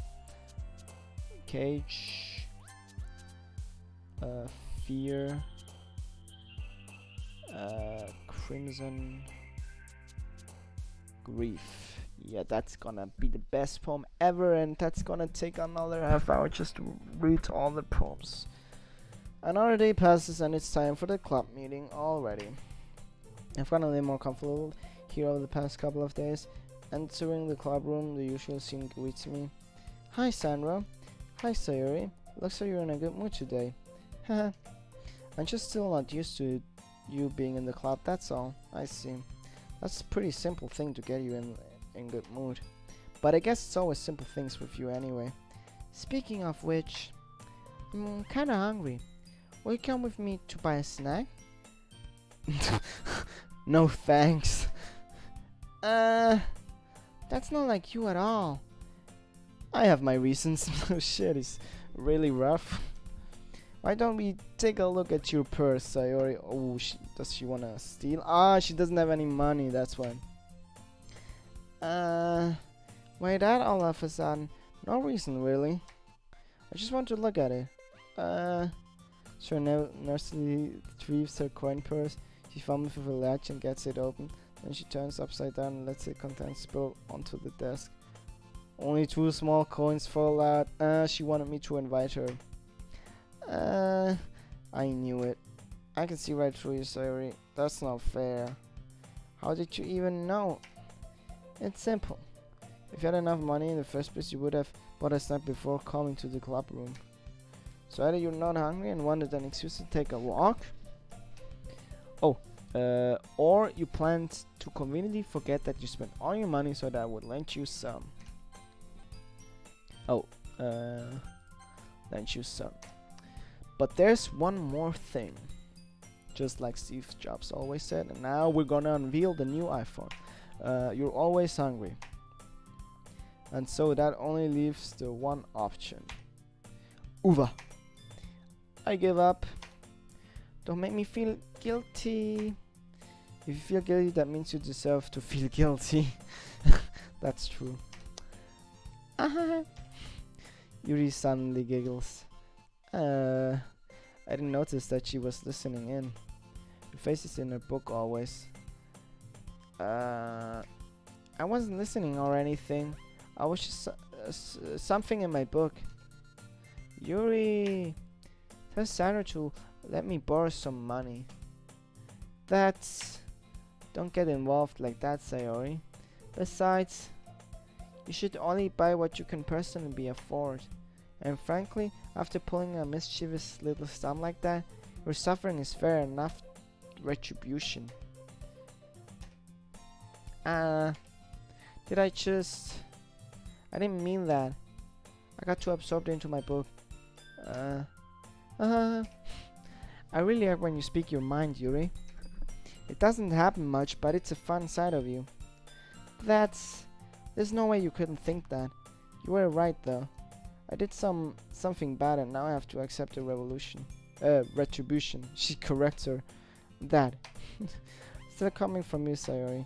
Speaker 2: cage, fear, crimson, grief. Yeah, that's gonna be the best poem ever, and that's gonna take another half hour just to read all the poems. Another day passes and it's time for the club meeting already. I've gotten a little more comfortable here over the past couple of days. Entering the club room, the usual scene greets me. Hi Sandra. Hi Sayori. Looks like you're in a good mood today. Haha. I'm just still not used to you being in the club, that's all. I see. That's a pretty simple thing to get you in good mood. But I guess it's always simple things with you anyway. Speaking of which, I'm kinda hungry. Will you come with me to buy a snack? No thanks. That's not like you at all. I have my reasons. Shit is really rough. Why don't we take a look at your purse, Sayori? Oh, does she wanna steal? Ah, she doesn't have any money, that's why. Why that all of a sudden? No reason, really. I just want to look at it. Sure, Nursery retrieves her coin purse. She fumbles with her latch and gets it open. Then she turns upside down and lets the contents spill onto the desk. Only 2 small coins fall out. She wanted me to invite her. I knew it. I can see right through you, Sayori. That's not fair. How did you even know? It's simple. If you had enough money in the first place, you would have bought a snack before coming to the club room. So either you're not hungry and wanted an excuse to take a walk, or you planned to conveniently forget that you spent all your money so that I would lend you some. Lend you some. But there's one more thing. Just like Steve Jobs always said, and now we're gonna unveil the new iPhone. You're always hungry. And so that only leaves the one option. Uva. I give up. Don't make me feel guilty. If you feel guilty, that means you deserve to feel guilty. That's true. Yuri suddenly giggles. I didn't notice that she was listening in. Her face is in her book always. I wasn't listening or anything. I was just something in my book. Yuri, tell Sarah to let me borrow some money. Don't get involved like that, Sayori. Besides, you should only buy what you can personally afford. And frankly, after pulling a mischievous little stunt like that, your suffering is fair enough retribution. I didn't mean that. I got too absorbed into my book. I really like when you speak your mind, Yuri. It doesn't happen much, but it's a fun side of you. There's no way you couldn't think that. You were right though. I did something bad and now I have to accept the retribution. She corrects her. That. Still coming from you, Sayori.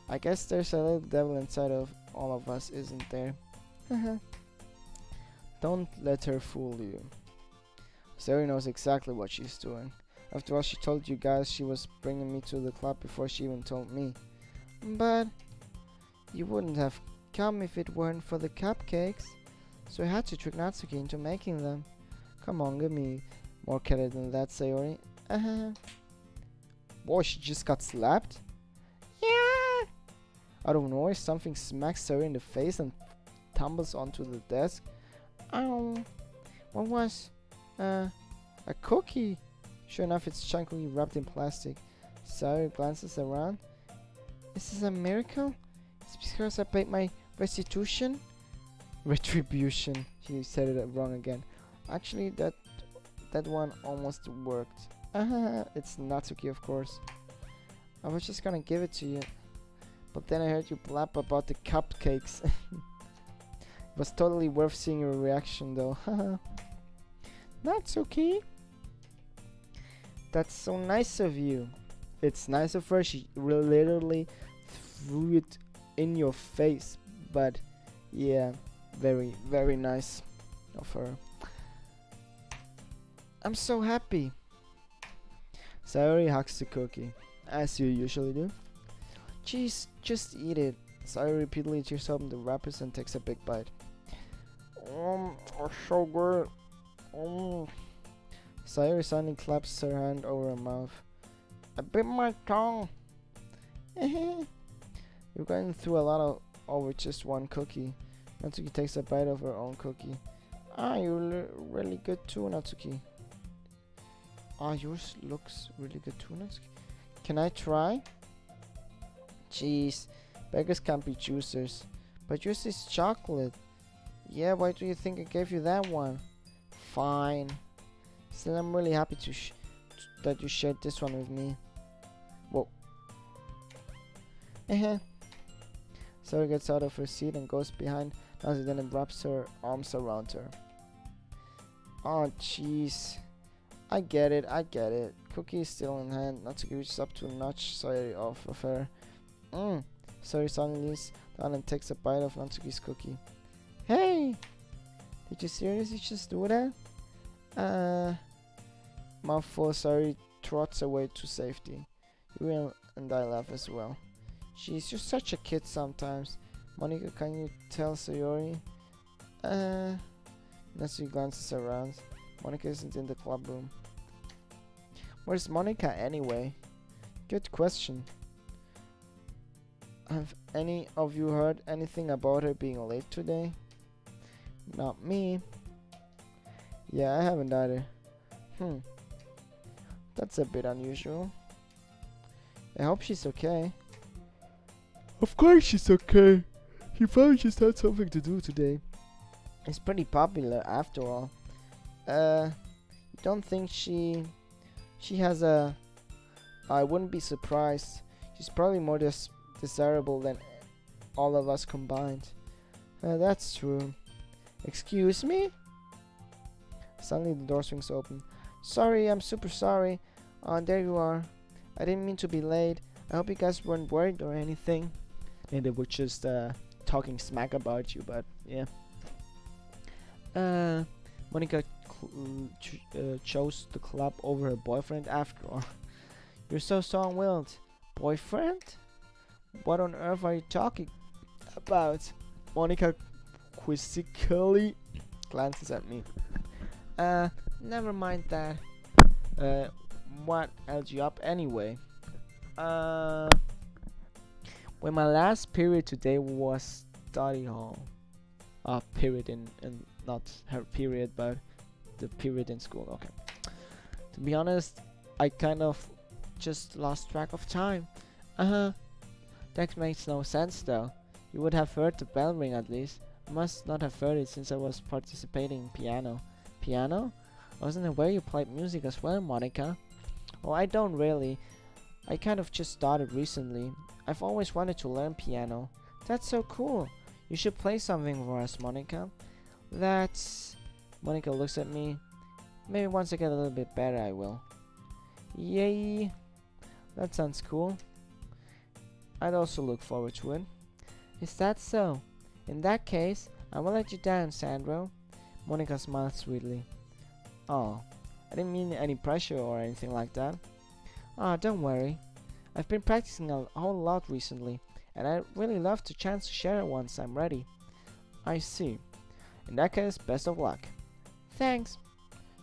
Speaker 2: I guess there's a little devil inside of all of us, isn't there? Don't let her fool you. Sayori knows exactly what she's doing. After all, she told you guys she was bringing me to the club before she even told me. But you wouldn't have come if it weren't for the cupcakes. So I had to trick Natsuki into making them. Come on, give me more credit than that, Sayori. Boy, she just got slapped? Yeah! Out of nowhere, something smacks Sayori in the face and tumbles onto the desk. Ow! What was? A cookie! Sure enough, it's chunkily wrapped in plastic. Sayori glances around. Is this a miracle? It's because I paid my restitution? Retribution. She said it wrong again. Actually, that one almost worked. It's Natsuki, of course. I was just gonna give it to you, but then I heard you blab about the cupcakes. It was totally worth seeing your reaction, though. Natsuki, that's so nice of you. It's nice of her. She literally threw it in your face, but yeah. Very, very nice of her. I'm so happy. Sayori hugs the cookie, as you usually do. Jeez, just eat it. Sayori repeatedly tears open the wrappers and takes a big bite. So good. Sayori suddenly claps her hand over her mouth. I bit my tongue. You're going through a lot over just one cookie. Natsuki takes a bite of her own cookie. You're really good too, Natsuki. Yours looks really good too, Natsuki. Can I try? Jeez, beggars can't be choosers. But yours is chocolate. Yeah, why do you think I gave you that one? Fine. Still, I'm really happy that you shared this one with me. Whoa. Sarah gets out of her seat and goes behind Natsuki, then wraps her arms around her. Oh, jeez. I get it. Cookie is still in hand. Natsuki reaches up to nudge Sayori off of her. Sayori suddenly leans down and takes a bite of Natsuki's cookie. Hey! Did you seriously just do that? Mouthful, Sayori trots away to safety. You and I laugh as well. Jeez, you're such a kid sometimes. Monika, can you tell Sayori? Natsuki glances around. Monika isn't in the club room. Where's Monika anyway? Good question. Have any of you heard anything about her being late today? Not me. Yeah, I haven't either. That's a bit unusual. I hope she's okay. Of course she's okay. She probably just had something to do today. It's pretty popular after all. You don't think she has a... I wouldn't be surprised. She's probably more desirable than all of us combined. That's true. Excuse me? Suddenly the door swings open. Sorry, I'm super sorry. There you are. I didn't mean to be late. I hope you guys weren't worried or anything. And they were just talking smack about you, but yeah. Monica chose the club over her boyfriend after all. You're so strong-willed. Boyfriend? What on earth are you talking about? Monica quizzically glances at me. Never mind that. What held you up anyway? Well, my last period today was study hall. Period in not her period, but the period in school. Okay. To be honest, I kind of just lost track of time. That makes no sense though. You would have heard the bell ring at least. I must not have heard it since I was participating in piano. Piano? I wasn't aware you played music as well, Monica. Oh, I don't really. I kind of just started recently. I've always wanted to learn piano. That's so cool. You should play something for us, Monica. That's... Monica looks at me. Maybe once I get a little bit better, I will. Yay. That sounds cool. I'd also look forward to it. Is that so? In that case, I will let you down, Sandro. Monica smiled sweetly. Oh, I didn't mean any pressure or anything like that. Don't worry. I've been practicing a whole lot recently, and I'd really love the chance to share it once I'm ready. I see. In that case, best of luck. Thanks.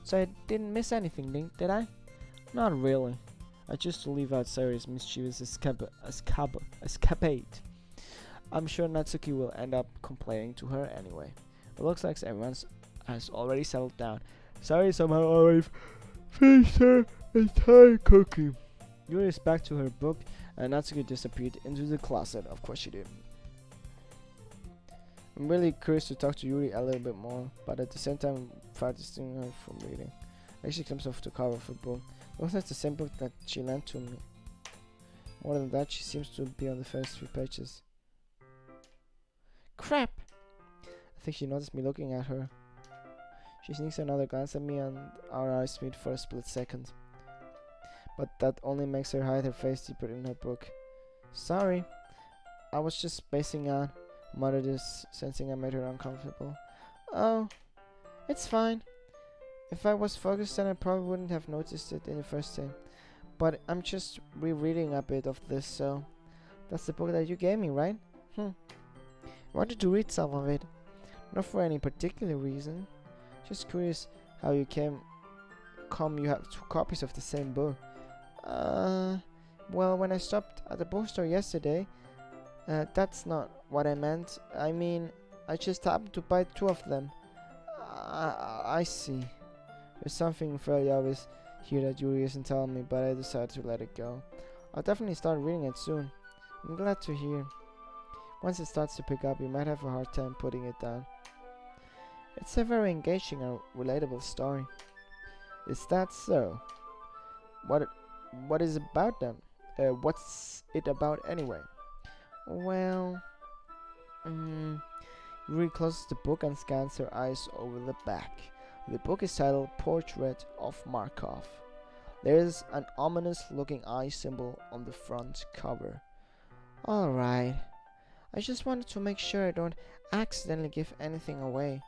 Speaker 2: So I didn't miss anything, did I? Not really. I choose to leave out Sayori's mischievous escapade. I'm sure Natsuki will end up complaining to her anyway. It looks like everyone has already settled down. Sayori somehow already finished her entire cookie. Yuri is back to her book, and Natsuki disappeared into the closet. Of course she did. I'm really curious to talk to Yuri a little bit more, but at the same time practicing her from reading. Actually comes off the cover of her book. Looks like the same book that she lent to me. More than that, she seems to be on the first 3 pages. Crap! I think she noticed me looking at her. She sneaks another glance at me and our eyes meet for a split second. But that only makes her hide her face deeper in her book. Sorry. I was just spacing out. Muttered this, sensing I made her uncomfortable. Oh, it's fine. If I was focused then I probably wouldn't have noticed it in the first time. But I'm just rereading a bit of this, so... That's the book that you gave me, right? I wanted to read some of it. Not for any particular reason. Just curious how you come you have 2 copies of the same book. Well, when I stopped at the bookstore yesterday, that's not what I meant. I mean, I just happened to buy 2 of them. I see. There's something fairly obvious here that Yuri isn't telling me, but I decided to let it go. I'll definitely start reading it soon. I'm glad to hear. Once it starts to pick up, you might have a hard time putting it down. It's a very engaging and relatable story. Is that so? What is it about them? What's it about anyway? Well, Yuri closes the book and scans her eyes over the back. The book is titled Portrait of Markov. There is an ominous looking eye symbol on the front cover. Alright. I just wanted to make sure I don't accidentally give anything away.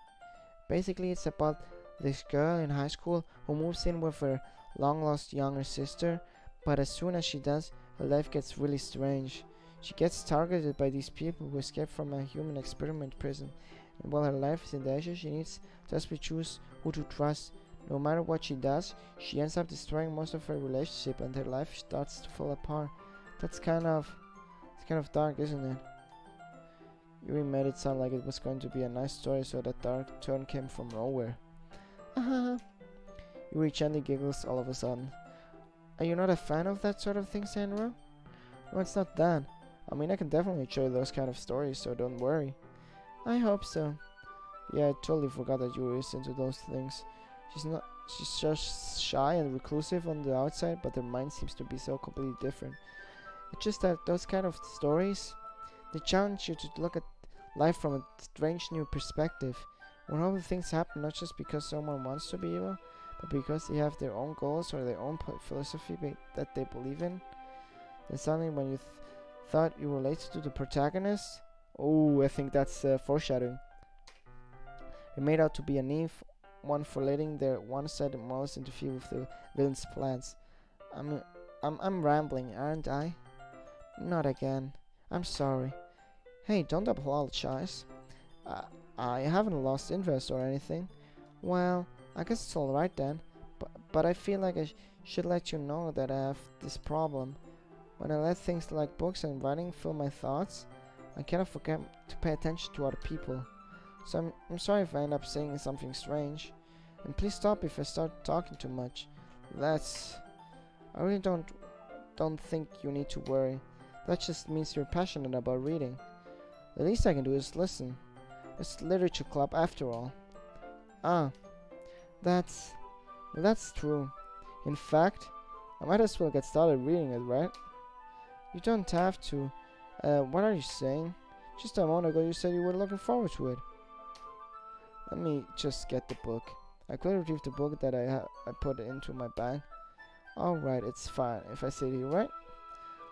Speaker 2: Basically, it's about this girl in high school who moves in with her long-lost younger sister, but as soon as she does, her life gets really strange. She gets targeted by these people who escaped from a human experiment prison, and while her life is in danger, she needs to desperately choose who to trust. No matter what she does, she ends up destroying most of her relationship and her life starts to fall apart. That's kind of It's kind of dark, isn't it? Yuri made it sound like it was going to be a nice story, so that dark turn came from nowhere. Yuri gently giggles all of a sudden. Are you not a fan of that sort of thing, Sandra? No, it's not that. I mean, I can definitely show you those kind of stories, so don't worry. I hope so. Yeah, I totally forgot that Yuri is into those things. She's just shy and reclusive on the outside, but her mind seems to be so completely different. It's just that those kind of stories, they challenge you to look at life from a strange new perspective. When all the things happen not just because someone wants to be evil, but because they have their own goals or their own philosophy that they believe in. Then suddenly when you thought you related to the protagonist, oh, I think that's foreshadowing. It made out to be a naive one for letting their one-sided morals interfere with the villain's plans. I'm rambling, aren't I? Not again. I'm sorry. Hey, don't apologize. I haven't lost interest or anything. Well, I guess it's alright then. But I feel like I should let you know that I have this problem. When I let things like books and writing fill my thoughts, I kind of forget to pay attention to other people. So I'm sorry if I end up saying something strange. And please stop if I start talking too much. I really don't think you need to worry. That just means you're passionate about reading. The least I can do is listen. It's literature club after all. Ah, that's true. In fact, I might as well get started reading it, right? You don't have to. What are you saying? Just a moment ago you said you were looking forward to it. Let me just get the book. I could retrieve the book that I put into my bag. Alright, it's fine if I sit here, right?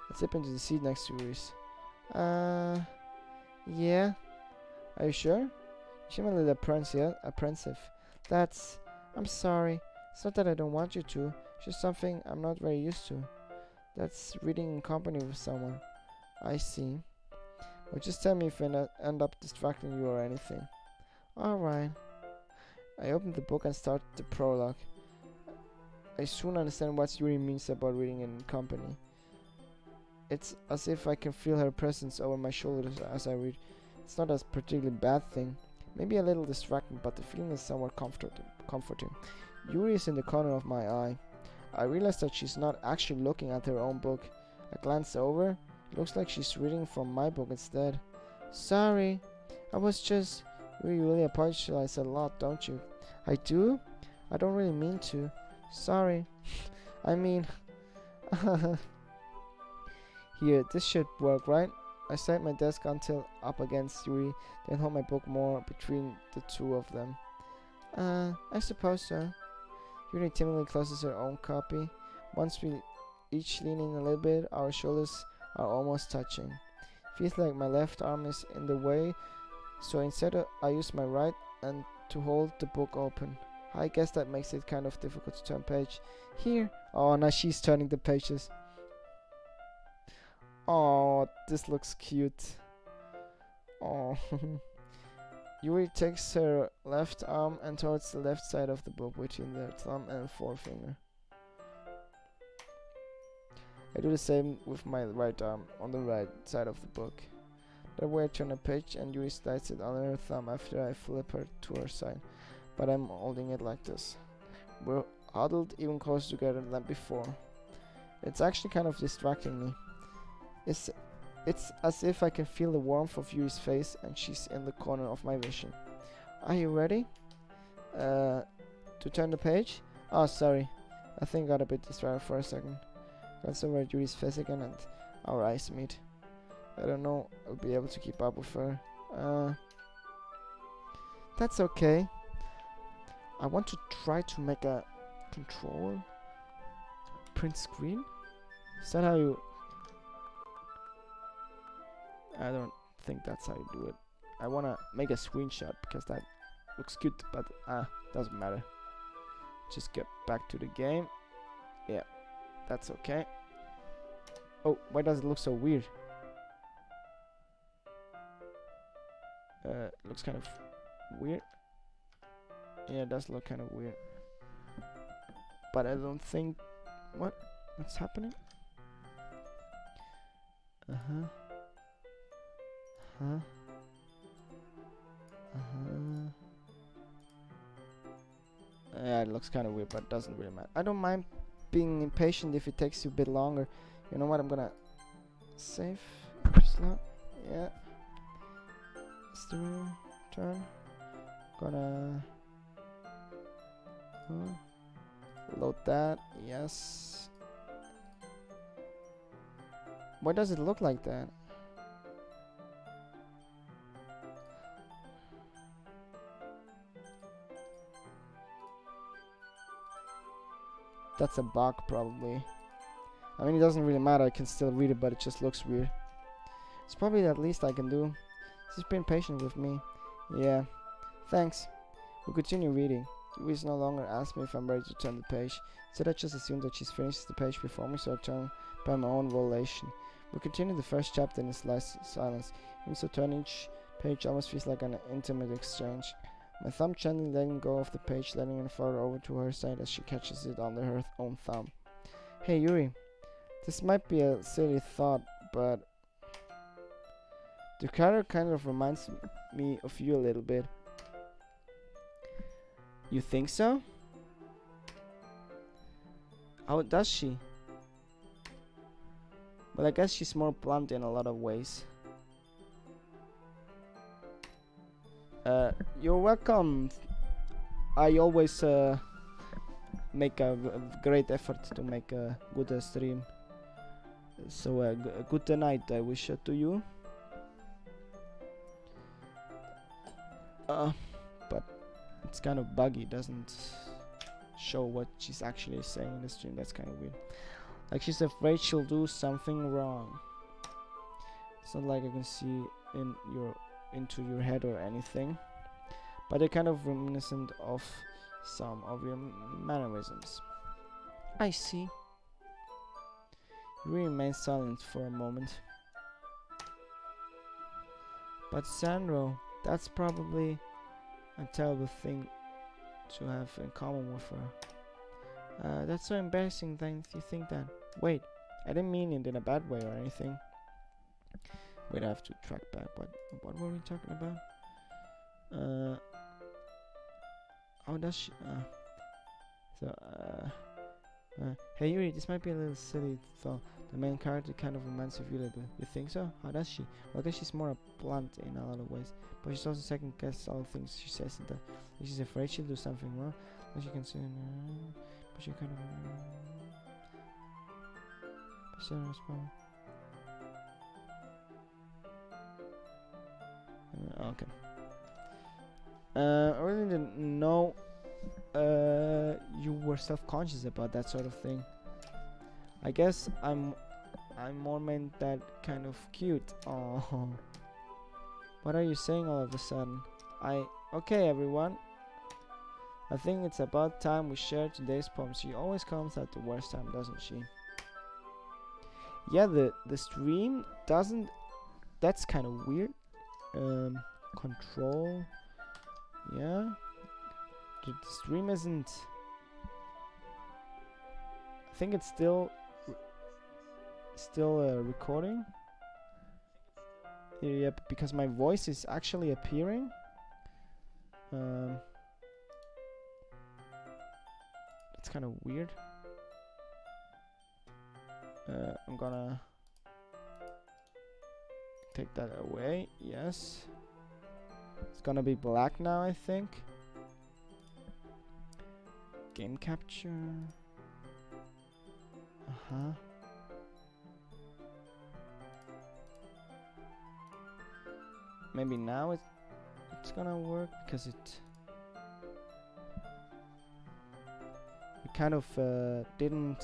Speaker 2: Let's zip into the seat next to Reese. Yeah. Are you sure? You seem a little apprehensive. I'm sorry. It's not that I don't want you to. It's just something I'm not very used to. That's reading in company with someone. I see. Well, just tell me if I end up distracting you or anything. Alright. I opened the book and started the prologue. I soon understand what Yuri means about reading in company. It's as if I can feel her presence over my shoulders as I read. It's not a particularly bad thing. Maybe a little distracting, but the feeling is somewhat comforting. Yuri is in the corner of my eye. I realize that she's not actually looking at her own book. I glance over. It looks like she's reading from my book instead. Sorry. I was just... You really apologize a lot, don't you? I do? I don't really mean to. Sorry. I mean... Here, this should work, right? I set my desk until up against Yuri, then hold my book more between the two of them. I suppose so. Yuri timidly closes her own copy. Once we each lean in a little bit, our shoulders are almost touching. Feels like my left arm is in the way, so instead I use my right and to hold the book open. I guess that makes it kind of difficult to turn page. Here. Oh, now she's turning the pages. Oh, this looks cute. Oh. Yuri takes her left arm and towards the left side of the book between the thumb and forefinger. I do the same with my right arm on the right side of the book. That way I turn a page and Yuri slides it under her thumb after I flip her to her side. But I'm holding it like this. We're huddled even closer together than before. It's actually kind of distracting me. It's as if I can feel the warmth of Yuri's face and she's in the corner of my vision. Are you ready? To turn the page? Oh, sorry. I think I got a bit distracted for a second. Glance over at Yuri's face again and our eyes meet. I don't know I'll be able to keep up with her. That's okay. I want to try to make a control print screen. Is that how you... I don't think that's how you do it. I wanna make a screenshot because that looks good, but doesn't matter. Just get back to the game. Yeah, that's okay. Oh, why does it look so weird? It looks kind of weird. Yeah, it does look kind of weird. But I don't think... What's happening? Huh? Uh-huh. Yeah, it looks kind of weird, but it doesn't really matter. I don't mind being impatient if it takes you a bit longer. You know what? I'm gonna save slot. Yeah. Steering turn. Gonna load that. Yes. Why does it look like that? That's a bug, probably. I mean, it doesn't really matter. I can still read it, but it just looks weird. It's probably the least I can do. She's been patient with me. Yeah. Thanks. We'll continue reading. Louise no longer asks me if I'm ready to turn the page. Instead, I just assume that she's finished the page before me, so I turn by my own volition. We'll continue the first chapter in slight silence. Even so, turning each page almost feels like an intimate exchange. My thumb gently letting go of the page, letting it fall over to her side as she catches it under her own thumb. Hey Yuri, this might be a silly thought, but the character kind of reminds me of you a little bit. You think so? How does she? Well, I guess she's more blunt in a lot of ways. You're welcome. I always make a great effort to make a good stream. So good night I wish to you. But it's kind of buggy, doesn't show what she's actually saying in the stream. That's kind of weird. Like she's afraid she'll do something wrong. It's not like I can see into your head or anything, but they're kind of reminiscent of some of your mannerisms. I see. You remain silent for a moment. But Sandro, that's probably a terrible thing to have in common with her. That's so embarrassing that you think that. Wait, I didn't mean it in a bad way or anything. Wait, I have to track back. What were we talking about? How does she? Hey Yuri, this might be a little silly thought. The main character kind of reminds of you a little bit. You think so? How does she? Well, I guess she's more blunt in a lot of ways, but she's also second guess all the things she says. That she's afraid she'll do something wrong. As you can see, but she kind of. Okay. I really didn't know you were self-conscious about that sort of thing. I guess I'm more meant that kind of cute. Oh, what are you saying all of a sudden? Okay, everyone. I think it's about time we share today's poem. She always comes at the worst time, doesn't she? Yeah, the stream doesn't. That's kind of weird. Control. Yeah. The stream isn't. I think it's still recording. Yeah, because my voice is actually appearing. That's kind of weird. I'm gonna take that away. Yes. It's gonna be black now, I think. Game capture. Maybe now it's gonna work because it kind of didn't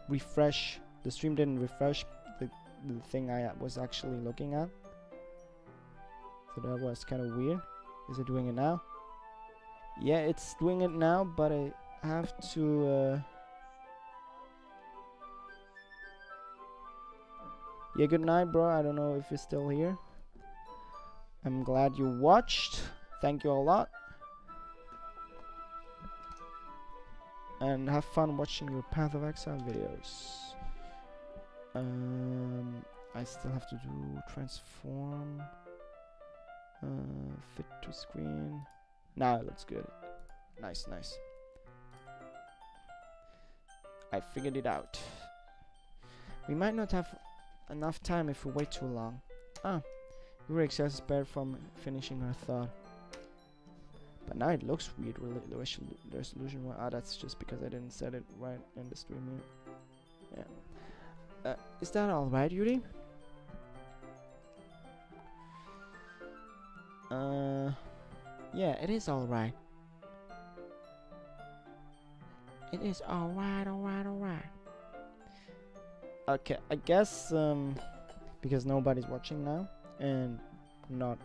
Speaker 2: refresh. The stream didn't refresh the thing I was actually looking at, so that was kind of weird. Is it doing it now? Yeah, it's doing it now, but I have to yeah, good night, bro. I don't know if you're still here. I'm glad you watched. Thank you a lot. And have fun watching your Path of Exile videos. I still have to do transform. Fit to screen. Now it looks good. Nice, nice. I figured it out. We might not have enough time if we wait too long. Ah, Eureka is spared from finishing her thought. But now it looks weird, really. The resolution. Ah, that's just because I didn't set it right in the stream here. Yeah. Is that alright, Yuri? Yeah, it is alright. It is alright. Okay, I guess because nobody's watching now, and not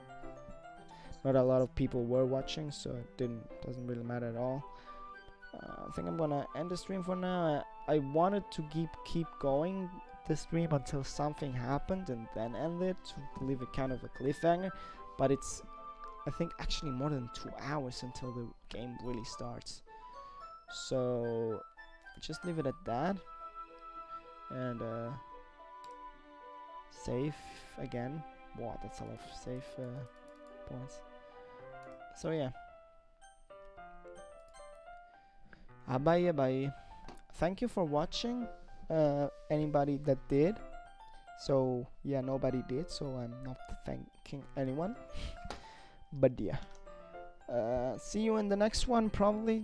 Speaker 2: a lot of people were watching, so it doesn't really matter at all. I think I'm gonna end the stream for now. I wanted to keep going the stream until something happened and then end it to leave it kind of a cliffhanger, but it's I think actually more than 2 hours until the game really starts. So just leave it at that and save again. Wow, that's a lot of save points. So yeah. Bye bye. Thank you for watching. Anybody that did. So yeah, nobody did, so I'm not thanking anyone. But yeah. See you in the next one, probably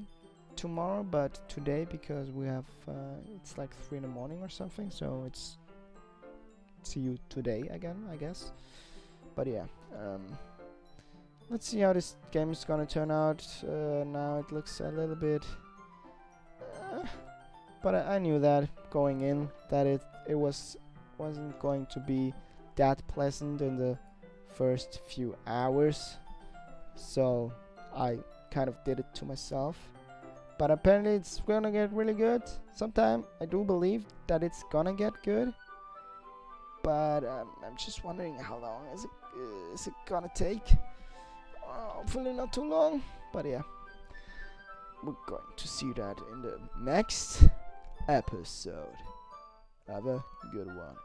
Speaker 2: tomorrow, but today because we have it's like 3 in the morning or something, so it's see you today again, I guess. But yeah, let's see how this game is gonna turn out. Now it looks a little bit but I knew that going in that it wasn't going to be that pleasant in the first few hours, so I kind of did it to myself. But apparently it's gonna get really good sometime. I do believe that it's gonna get good, but I'm just wondering how long is it gonna take. Hopefully not too long, but yeah, we're going to see that in the next episode. Have a good one.